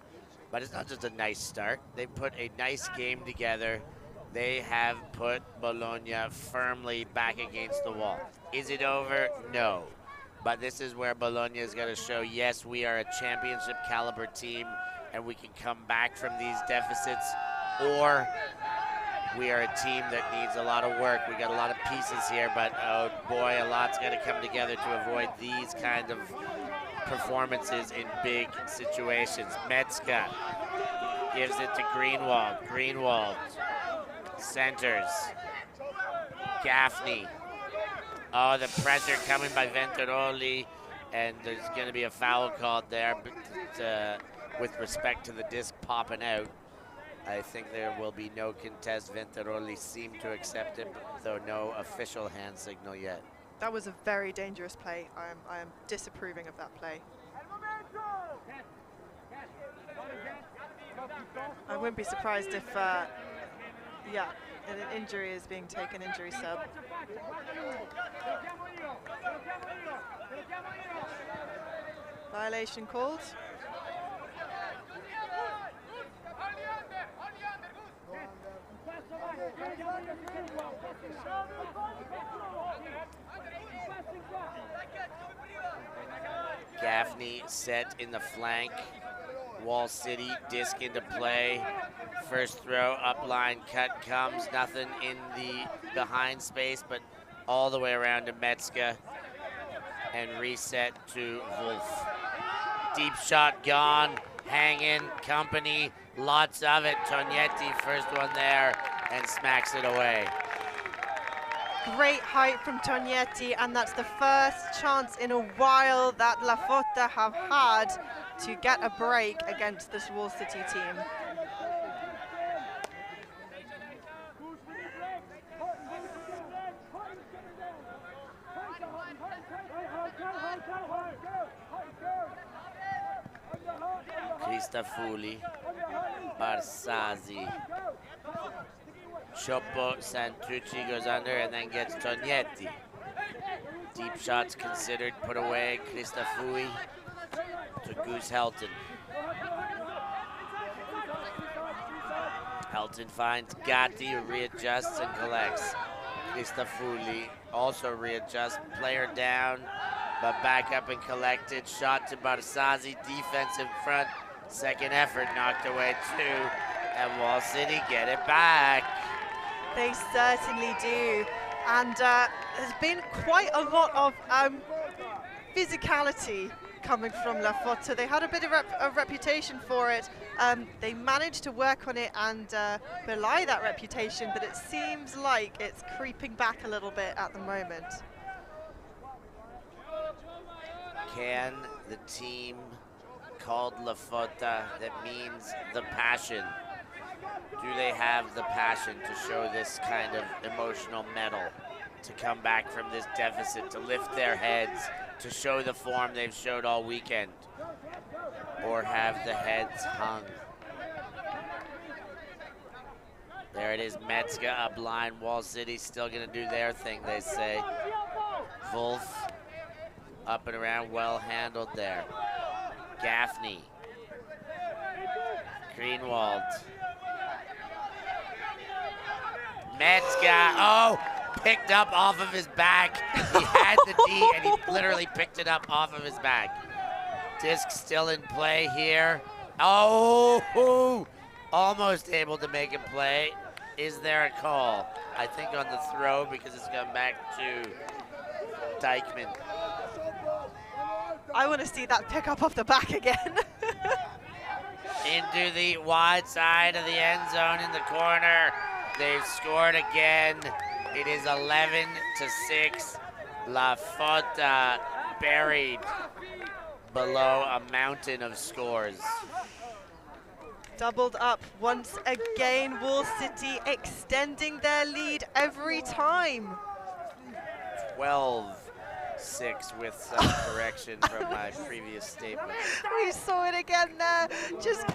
But it's not just a nice start. They put a nice game together. They have put Bologna firmly back against the wall. Is it over? No. But this is where Bologna is going to show, yes, we are a championship caliber team and we can come back from these deficits, or we are a team that needs a lot of work. We got a lot of pieces here, but oh boy, a lot's got to come together to avoid these kind of performances in big situations. Metzger gives it to Greenwald. Greenwald centers. Gaffney. Oh, the pressure coming by Venturoli, and there's going to be a foul called there, but with respect to the disc popping out. I think there will be no contest. Venturoli seemed to accept it, though no official hand signal yet. That was a very dangerous play. I am disapproving of that play. I wouldn't be surprised if, yeah, an injury is being taken, injury sub. Violation called. Gaffney set in the flank. Wall City disc into play. First throw, up line cut comes. Nothing in the behind space, but all the way around to Metzger. And reset to Wolf. Deep shot gone. Hanging, company, lots of it. Tognetti, first one there, and smacks it away. Great height from Tognetti, and that's the first chance in a while that La Fotta have had to get a break against this Wall City team. Cristafulli, Barsasi. Choppo Santucci goes under and then gets Tognetti. Deep shots considered, put away. Cristafulli to Goose Helton. Helton finds Gatti, who readjusts and collects. Cristafulli also readjusts, player down, but back up and collected. Shot to Barsasi, defense in front. Second effort knocked away too, and Wall City get it back. They certainly do. And there's been quite a lot of physicality coming from La Fotta. They had a bit of a reputation for it. They managed to work on it and belie that reputation, but it seems like it's creeping back a little bit at the moment. Can the team called La Fotta, that means the passion, do they have the passion to show this kind of emotional mettle, to come back from this deficit, to lift their heads, to show the form they've showed all weekend? Or have the heads hung? There it is, Metzger up line. Wall City still gonna do their thing, they say. Wolf up and around, well handled there. Gaffney. Greenwald. Metzger, oh, picked up off of his back. He had the D and he literally picked it up off of his back. Disc still in play here. Oh, almost able to make a play. Is there a call? I think on the throw, because it's come back to Dijkman. I want to see that pick up off the back again. Into the wide side of the end zone in the corner. They've scored again. It is 11-6. La Fotta buried below a mountain of scores. Doubled up once again. Wall City extending their lead every time. 12-6 with some correction from my previous statement. We saw it again there. Just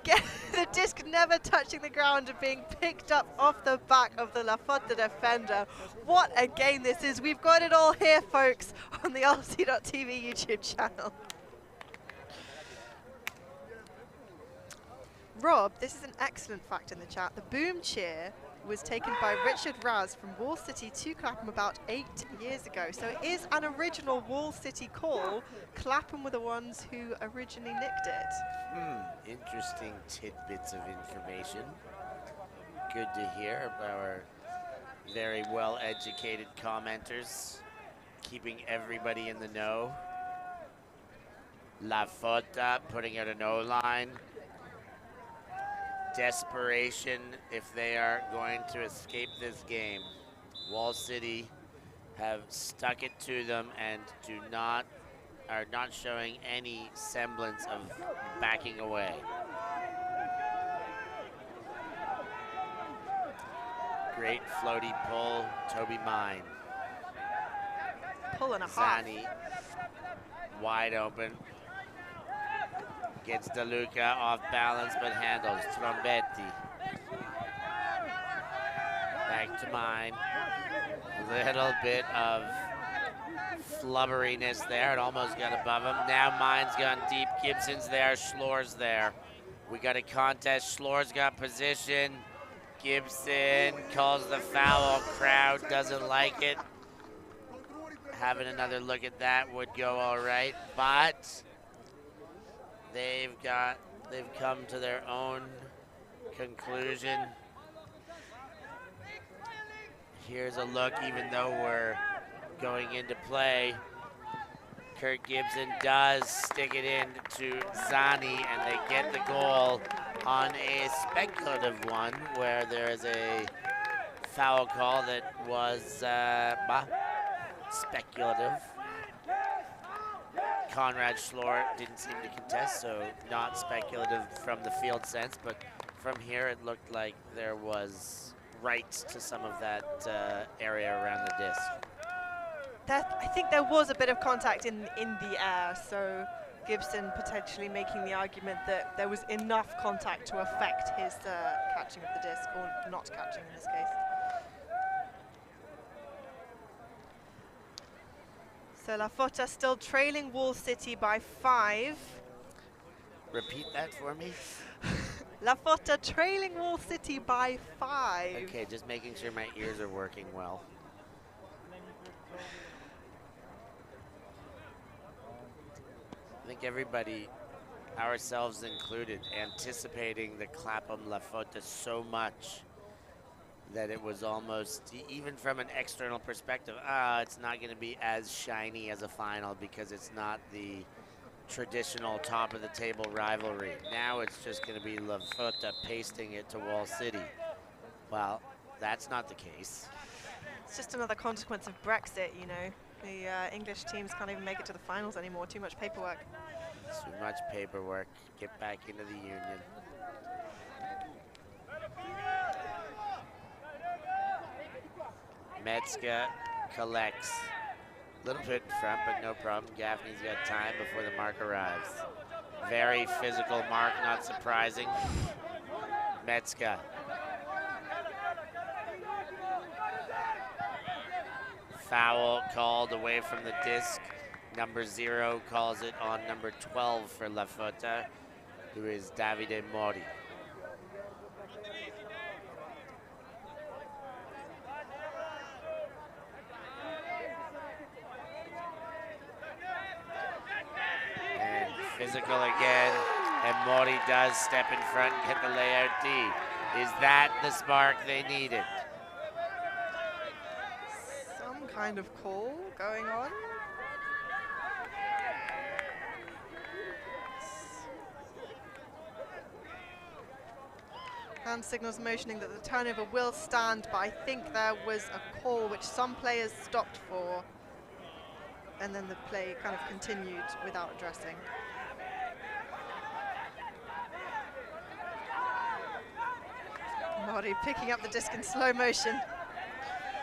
get the disc never touching the ground and being picked up off the back of the La Fotta defender. What a game this is. We've got it all here, folks, on the LC.TV YouTube channel. Rob, this is an excellent fact in the chat. The boom cheer was taken by Richard Raz from Wall City to Clapham about 8 years ago. So it is an original Wall City call. Clapham were the ones who originally nicked it. Interesting tidbits of information. Good to hear about our very well-educated commenters, keeping everybody in the know. La Fotta putting out an O-line. Desperation if they are going to escape this game. Wall City have stuck it to them and are not showing any semblance of backing away. Great floaty pull, Toby Mine. Pull and a half. Zani wide open. Gets DeLuca off balance, but handles. Trombetti. Back to Mine. Little bit of flubberiness there. It almost got above him. Now Mine's gone deep. Gibson's there. Schlor's there. We got a contest. Schlor's got position. Gibson calls the foul. Crowd doesn't like it. Having another look at that would go all right, but they've come to their own conclusion. Here's a look, even though we're going into play. Kurt Gibson does stick it in to Zani, and they get the goal on a speculative one where there is a foul call that was speculative. Conrad Schlor didn't seem to contest, so not speculative from the field sense, but from here it looked like there was rights to some of that area around the disc. I think there was a bit of contact in the air, so Gibson potentially making the argument that there was enough contact to affect his catching of the disc, or not catching in this case. So La Fotta still trailing Wall City by 5. Repeat that for me. La Fotta trailing Wall City by 5. Okay, just making sure my ears are working well. I think everybody ourselves included, anticipating the Clapham-La Fotta so much that it was almost, even from an external perspective, it's not going to be as shiny as a final because it's not the traditional top-of-the-table rivalry. Now it's just going to be La Fotta pasting it to Wall City. Well, that's not the case. It's just another consequence of Brexit, you know. The English teams can't even make it to the finals anymore. Too much paperwork. Too much paperwork. Get back into the union. Metska collects. A little bit in front, but no problem. Gaffney's got time before the mark arrives. Very physical mark, not surprising. Metska. Foul called away from the disc. Number 0 calls it on number 12 for La Fotta, who is Davide Mori. And physical again, and Mori does step in front and hit the layout D. Is that the spark they needed? Some kind of call going on. Hand signals motioning that the turnover will stand, but I think there was a call which some players stopped for, and then the play kind of continued without addressing. Mori picking up the disc in slow motion.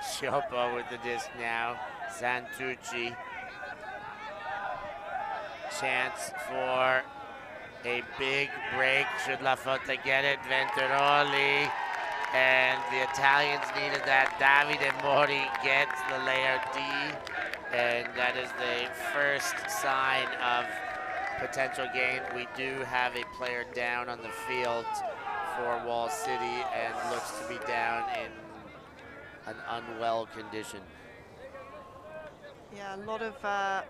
Chopo with the disc now. Santucci. Chance for a big break. Should La Fotta get it? Venturoli. And the Italians needed that. Davide Mori gets the layout D. And that is the first sign of potential gain. We do have a player down on the field for Wall City and looks to be down in an unwell condition. Yeah, a lot of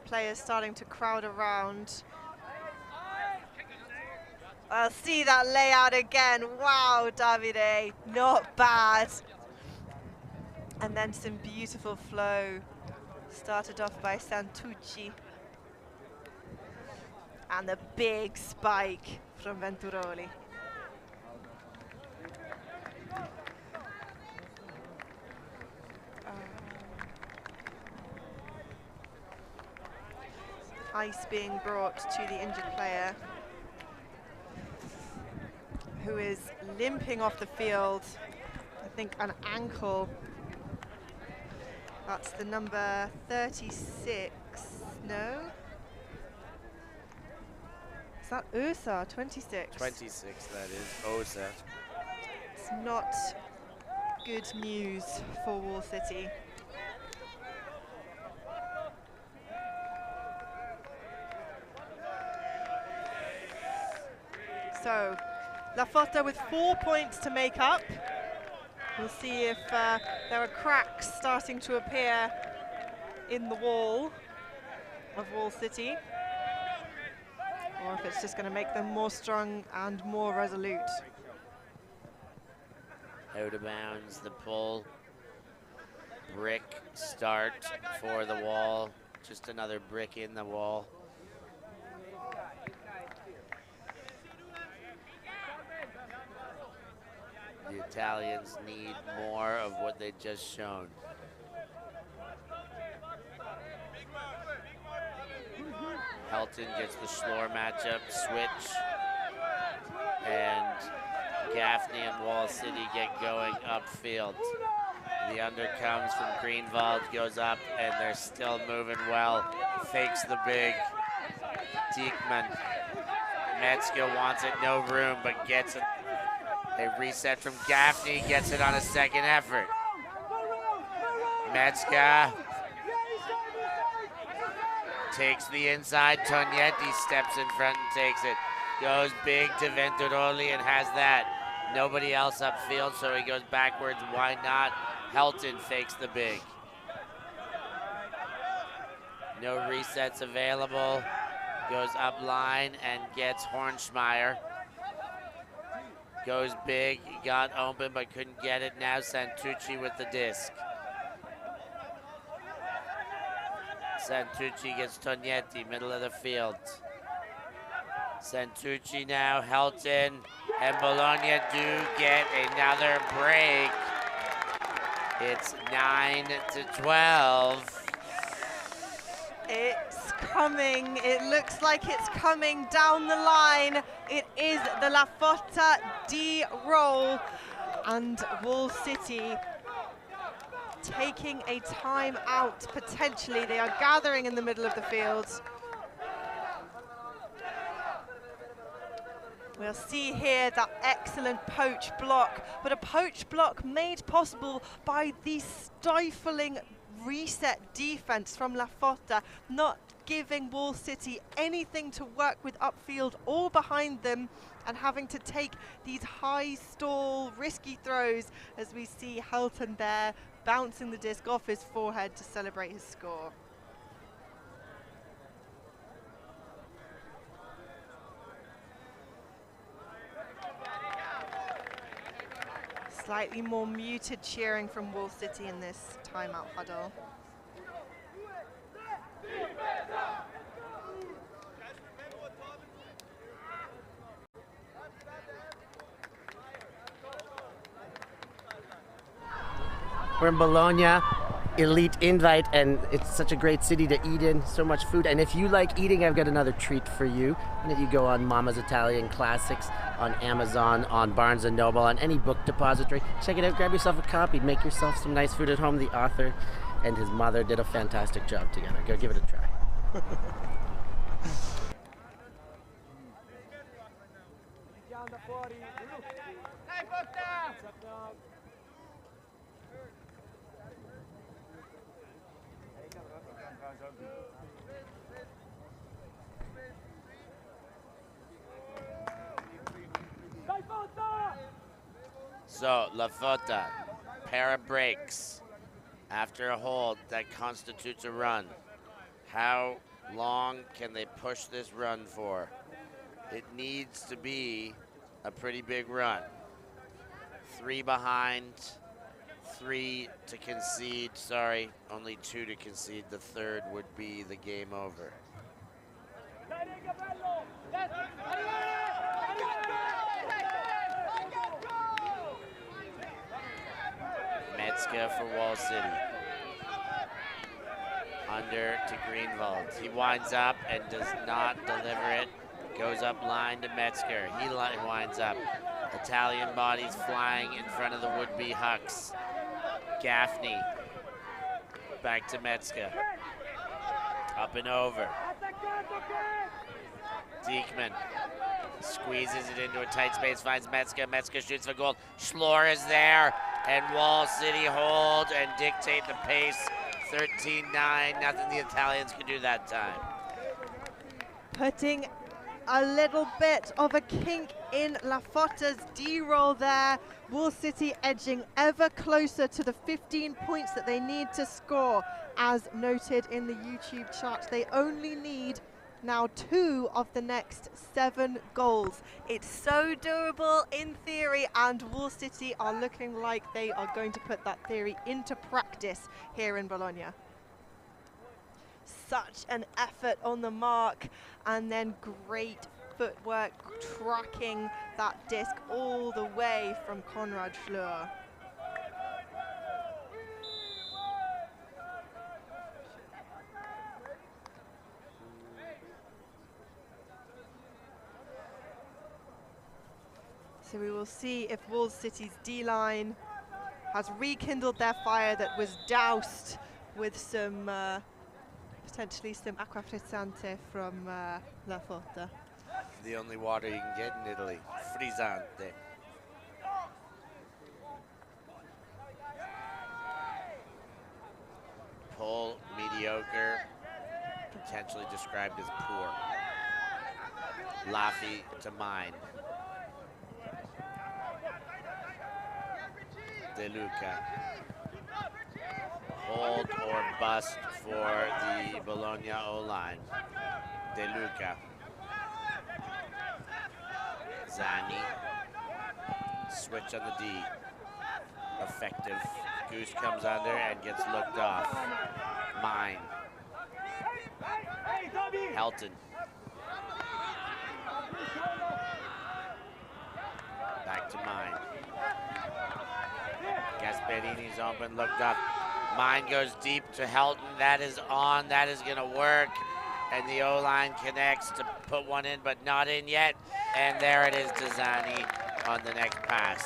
players starting to crowd around. I'll see that layout again. Wow, Davide, not bad. And then some beautiful flow. Started off by Santucci. And the big spike from Venturoli. Ice being brought to the injured player, who is limping off the field. I think an ankle. That's the number 36, no? Is that Osa, 26? 26, that is Osa. It's not good news for Wall City. So, La Fotta with 4 points to make up. We'll see if there are cracks starting to appear in the wall of Wall City, or if it's just going to make them more strong and more resolute. Out of bounds, the pull. Brick start for the wall. Just another brick in the wall. The Italians need more of what they've just shown. Helton gets the Schlor matchup switch, and Gaffney and Wall City get going upfield. The under comes from Greenwald, goes up, and they're still moving well. Fakes the big. Diekman. Metska wants it, no room, but gets it. A reset from Gaffney, gets it on a second effort. Metska takes the inside. Tognetti steps in front and takes it. Goes big to Venturoli and has that. Nobody else upfield, so he goes backwards. Why not? Helton fakes the big. No resets available. Goes up line and gets Hornschmeyer. Goes big, got open but couldn't get it. Now Santucci with the disc. Santucci gets Tognetti, middle of the field. Santucci now, Helton, and Bologna do get another break. It's 9-12. It's coming. It looks like it's coming down the line. It is the La Fotta D roll, and Wall City taking a time out potentially. They are gathering in the middle of the field. We'll see here that excellent poach block, but a poach block made possible by the stifling reset defense from La Fotta, not giving Wall City anything to work with upfield or behind them, and having to take these high stall, risky throws, as we see Helton there bouncing the disc off his forehead to celebrate his score. Slightly more muted cheering from Wall City in this timeout huddle. We're in Bologna, elite invite, and it's such a great city to eat in, so much food. And if you like eating, I've got another treat for you. And if you go on Mama's Italian Classics, on Amazon, on Barnes & Noble, on any book depository, check it out, grab yourself a copy, make yourself some nice food at home. The author and his mother did a fantastic job together. Go give it a try. So, La Fotta, pair of breaks after a hold that constitutes a run. How long can they push this run for? It needs to be a pretty big run. 3 behind, 3 to concede, sorry, only 2 to concede. The third would be the game over. Metzger for Wall City. Under to Greenwald. He winds up and does not deliver it. Goes up line to Metzger. He winds up. Italian bodies flying in front of the would-be Hucks. Gaffney. Back to Metzger. Up and over. Diekman squeezes it into a tight space, finds Metzger. Metzger shoots for goal. Schlor is there, and Wall City hold and dictate the pace. 13-9, nothing the Italians can do that time. Putting a little bit of a kink in La Fotta's D-roll there. Wall City edging ever closer to the 15 points that they need to score. As noted in the YouTube chart, they only need now 2 of the next 7 goals. It's so doable in theory, and Wall City are looking like they are going to put that theory into practice here in Bologna. Such an effort on the mark, and then great footwork tracking that disc all the way from Konrad Schlur. So we will see if Wall City's D-line has rekindled their fire that was doused with some, potentially some acqua frizzante from La Fotta. The only water you can get in Italy, frizzante. Pull, mediocre, potentially described as poor. Laffy to mine. De Luca. Hold or bust for the Bologna O-line. De Luca. Zani. Switch on the D. Effective. Goose comes under and gets looked off. Mine. Helton. Back to Mine. Gasperini's open, looked up. Mine goes deep to Helton. That is on. That is going to work. And the O-line connects to put one in, but not in yet. And there it is to Zani on the next pass.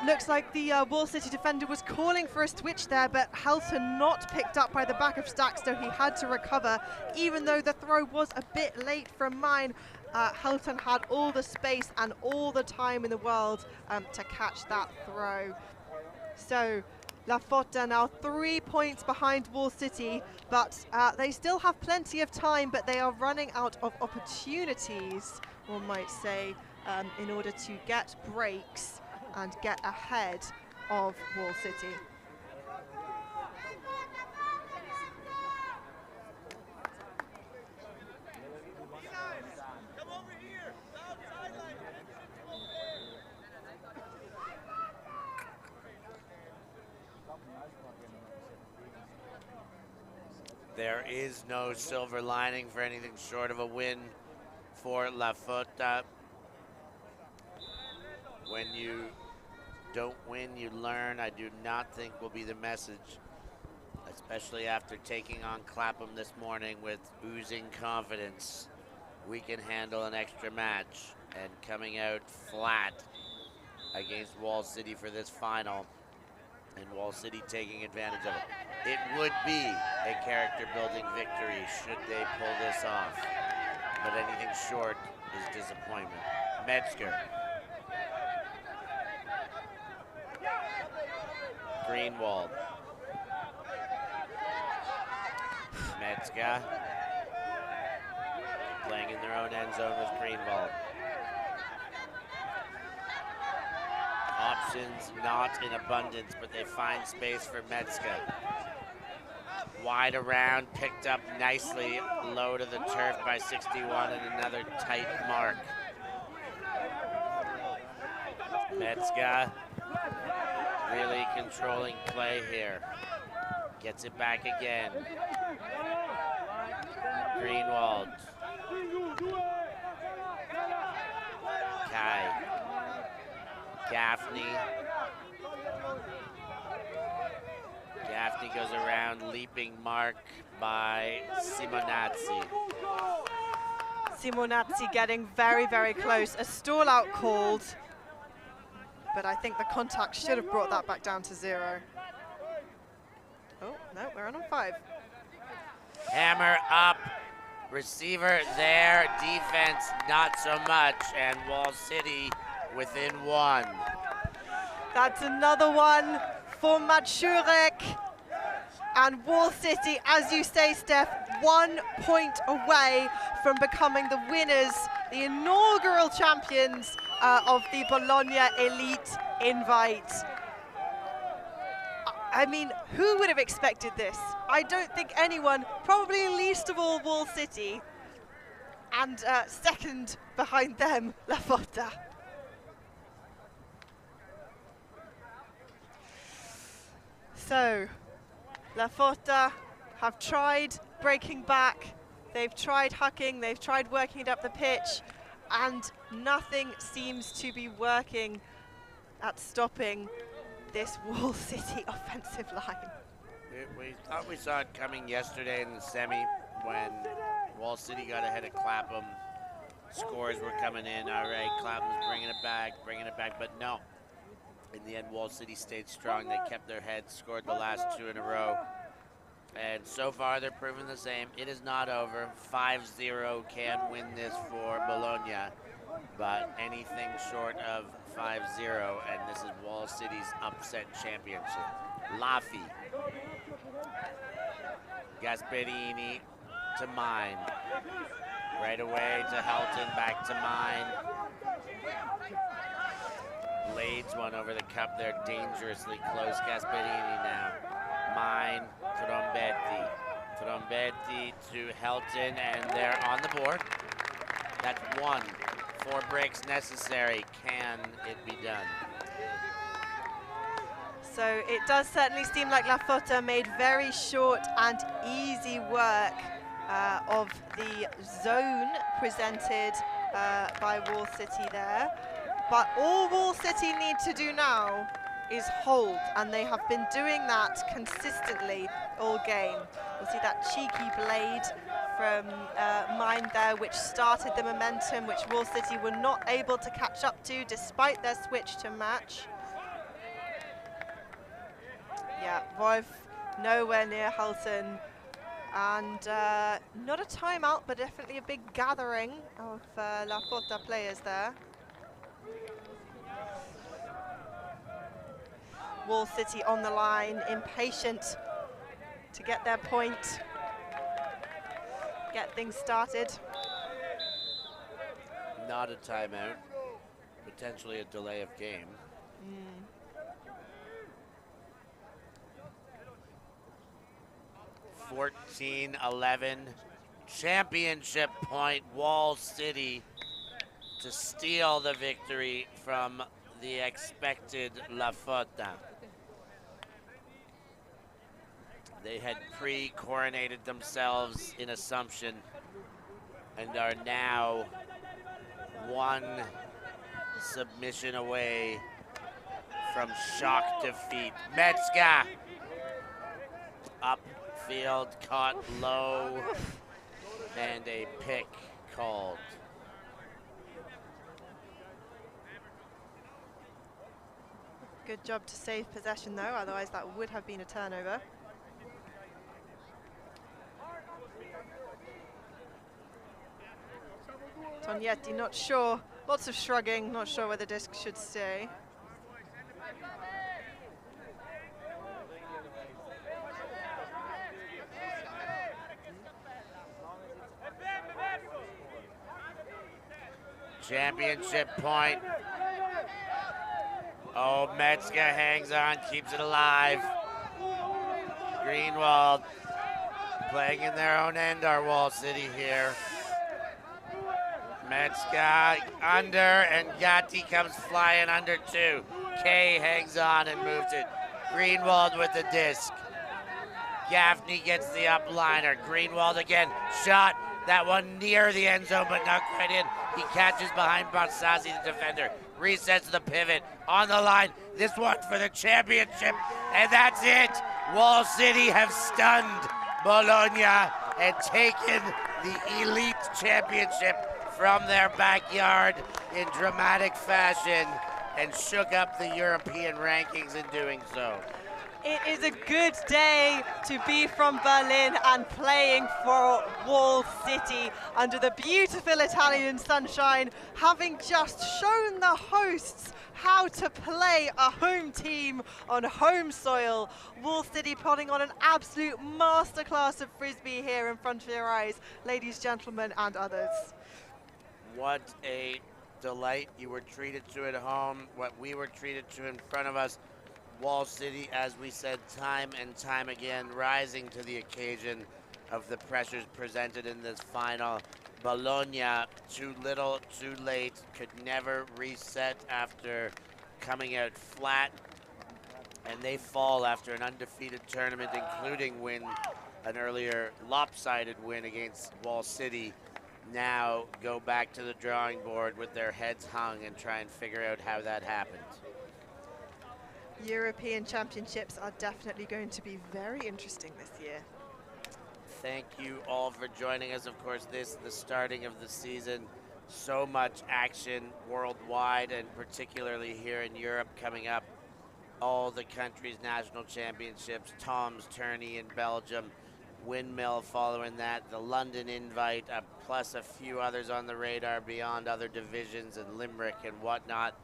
Looks like the Wall City defender was calling for a switch there, but Helton not picked up by the back of Stack, so he had to recover. Even though the throw was a bit late from Mine, Helton had all the space and all the time in the world to catch that throw. So La Fotta now 3 points behind Wall City, but they still have plenty of time, but they are running out of opportunities, one might say, in order to get breaks and get ahead of Wall City. There is no silver lining for anything short of a win for La Fotta. When you don't win, you learn. I do not think will be the message, especially after taking on Clapham this morning with oozing confidence. We can handle an extra match, and coming out flat against Wall City for this final, and Wall City taking advantage of it. It would be a character-building victory should they pull this off, but anything short is disappointment. Metzger. Greenwald. Metzger. Playing in their own end zone with Greenwald. Options not in abundance, but they find space for Metzger. Wide around, picked up nicely, low to the turf by 61, and another tight mark. Metzger really controlling play here. Gets it back again. Greenwald. Kai. Gaffney. Gaffney goes around, leaping mark by Simonazzi. Simonazzi getting very, very close. A stall out called, but I think the contact should have brought that back down to 0. Oh, no, we're on 5. Hammer up, receiver there, defense not so much, and Wall City within 1. That's another one for Matschurek. And Wall City, as you say, Steph, 1 point away from becoming the winners, the inaugural champions of the Bologna Elite Invite. I mean, who would have expected this? I don't think anyone, probably least of all Wall City, and second behind them, La Fotta. So, La Fotta have tried breaking back, they've tried hucking, they've tried working it up the pitch, and nothing seems to be working at stopping this Wall City offensive line. We thought we saw it coming yesterday in the semi when Wall City got ahead of Clapham. Scores were coming in, all right, Clapham's bringing it back, but no. In the end, Wall City stayed strong. They kept their heads, scored the last 2 in a row. And so far, they're proving the same. It is not over. 5-0 can win this for Bologna, but anything short of 5-0, and this is Wall City's upset championship. Laffy. Gasperini to Mine. Right away to Helton, back to Mine. Blades one over the cup there, dangerously close. Gasperini now. Mine, Trombetti. Trombetti to Helton, and they're on the board. That's 1. 4 breaks necessary. Can it be done? So it does certainly seem like La Fotta made very short and easy work of the zone presented by Wall City there. But all Wall City need to do now is hold, and they have been doing that consistently all game. We'll see that cheeky blade from Mind there, which started the momentum, which Wall City were not able to catch up to despite their switch to match. Yeah, Wolf nowhere near Helton, and not a timeout, but definitely a big gathering of La Fotta players there. Wall City on the line, impatient to get their point, get things started. Not a timeout, potentially a delay of game. 14-11, championship point, Wall City to steal the victory from the expected La Fotta. They had pre-coronated themselves in Assumption and are now 1 submission away from shock defeat. Metzga upfield, caught low, and a pick called. Good job to save possession though, otherwise that would have been a turnover. Tognetti not sure, lots of shrugging, not sure where the disc should stay. Championship point. Oh, Metzga hangs on, keeps it alive. Greenwald playing in their own end, our Wall City here. Metzga under, and Gatti comes flying under 2. Kay hangs on and moves it. Greenwald with the disc. Gaffney gets the upliner. Greenwald again, shot. That one near the end zone, but not quite in. He catches behind Bassasi, the defender. Resets the pivot on the line. This one for the championship, and that's it. Wall City have stunned Bologna and taken the elite championship from their backyard in dramatic fashion and shook up the European rankings in doing so. It is a good day to be from Berlin and playing for Wall City under the beautiful Italian sunshine, having just shown the hosts how to play a home team on home soil. Wall City putting on an absolute masterclass of Frisbee here in front of your eyes, ladies, gentlemen, and others. What a delight you were treated to at home, what we were treated to in front of us. Wall City, as we said time and time again, rising to the occasion of the pressures presented in this final. Bologna, too little, too late, could never reset after coming out flat, and they fall after an undefeated tournament, including an earlier lopsided win against Wall City. Now go back to the drawing board with their heads hung and try and figure out how that happened. European Championships are definitely going to be very interesting this year. Thank you all for joining us. Of course, this is the starting of the season. So much action worldwide, and particularly here in Europe coming up. All the countries' national championships, Tom's tourney in Belgium, Windmill following that, the London invite, plus a few others on the radar beyond other divisions and Limerick and whatnot.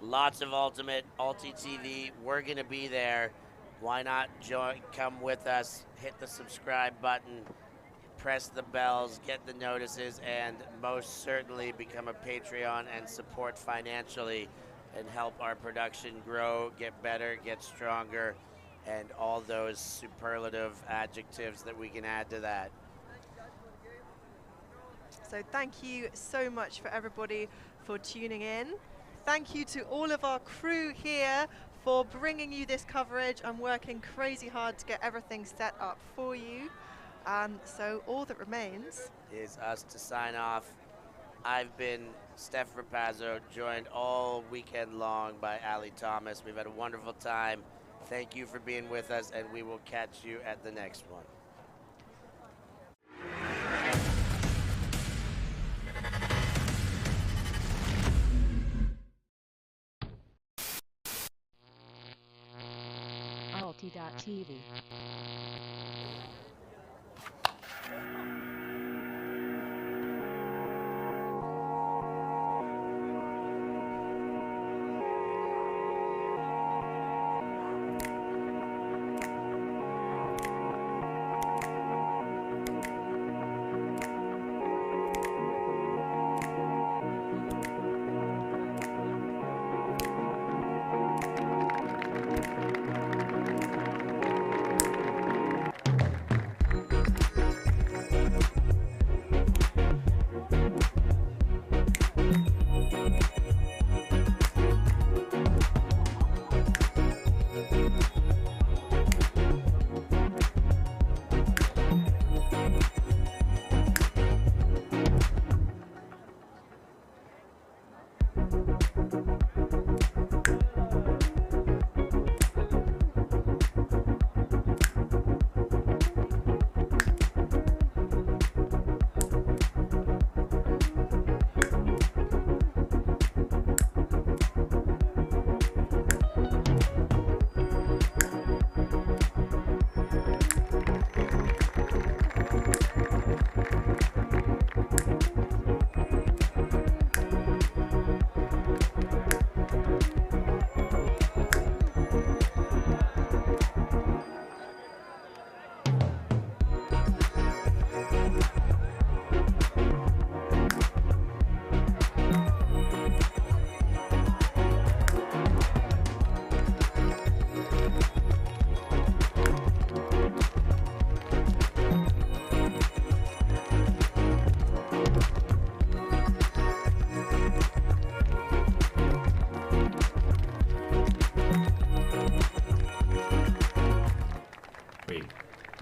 Lots of Ultimate, Ulti-TV, we're gonna be there. Why not come with us, hit the subscribe button, press the bells, get the notices, and most certainly become a Patreon and support financially and help our production grow, get better, get stronger, and all those superlative adjectives that we can add to that. So thank you so much for everybody for tuning in. Thank you to all of our crew here for bringing you this coverage and working crazy hard to get everything set up for you. So all that remains is us to sign off. I've been Steph Rapazzo, joined all weekend long by Ali Thomas. We've had a wonderful time. Thank you for being with us, and we will catch you at the next one. Alti.tv.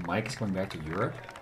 Mike is going back to Europe?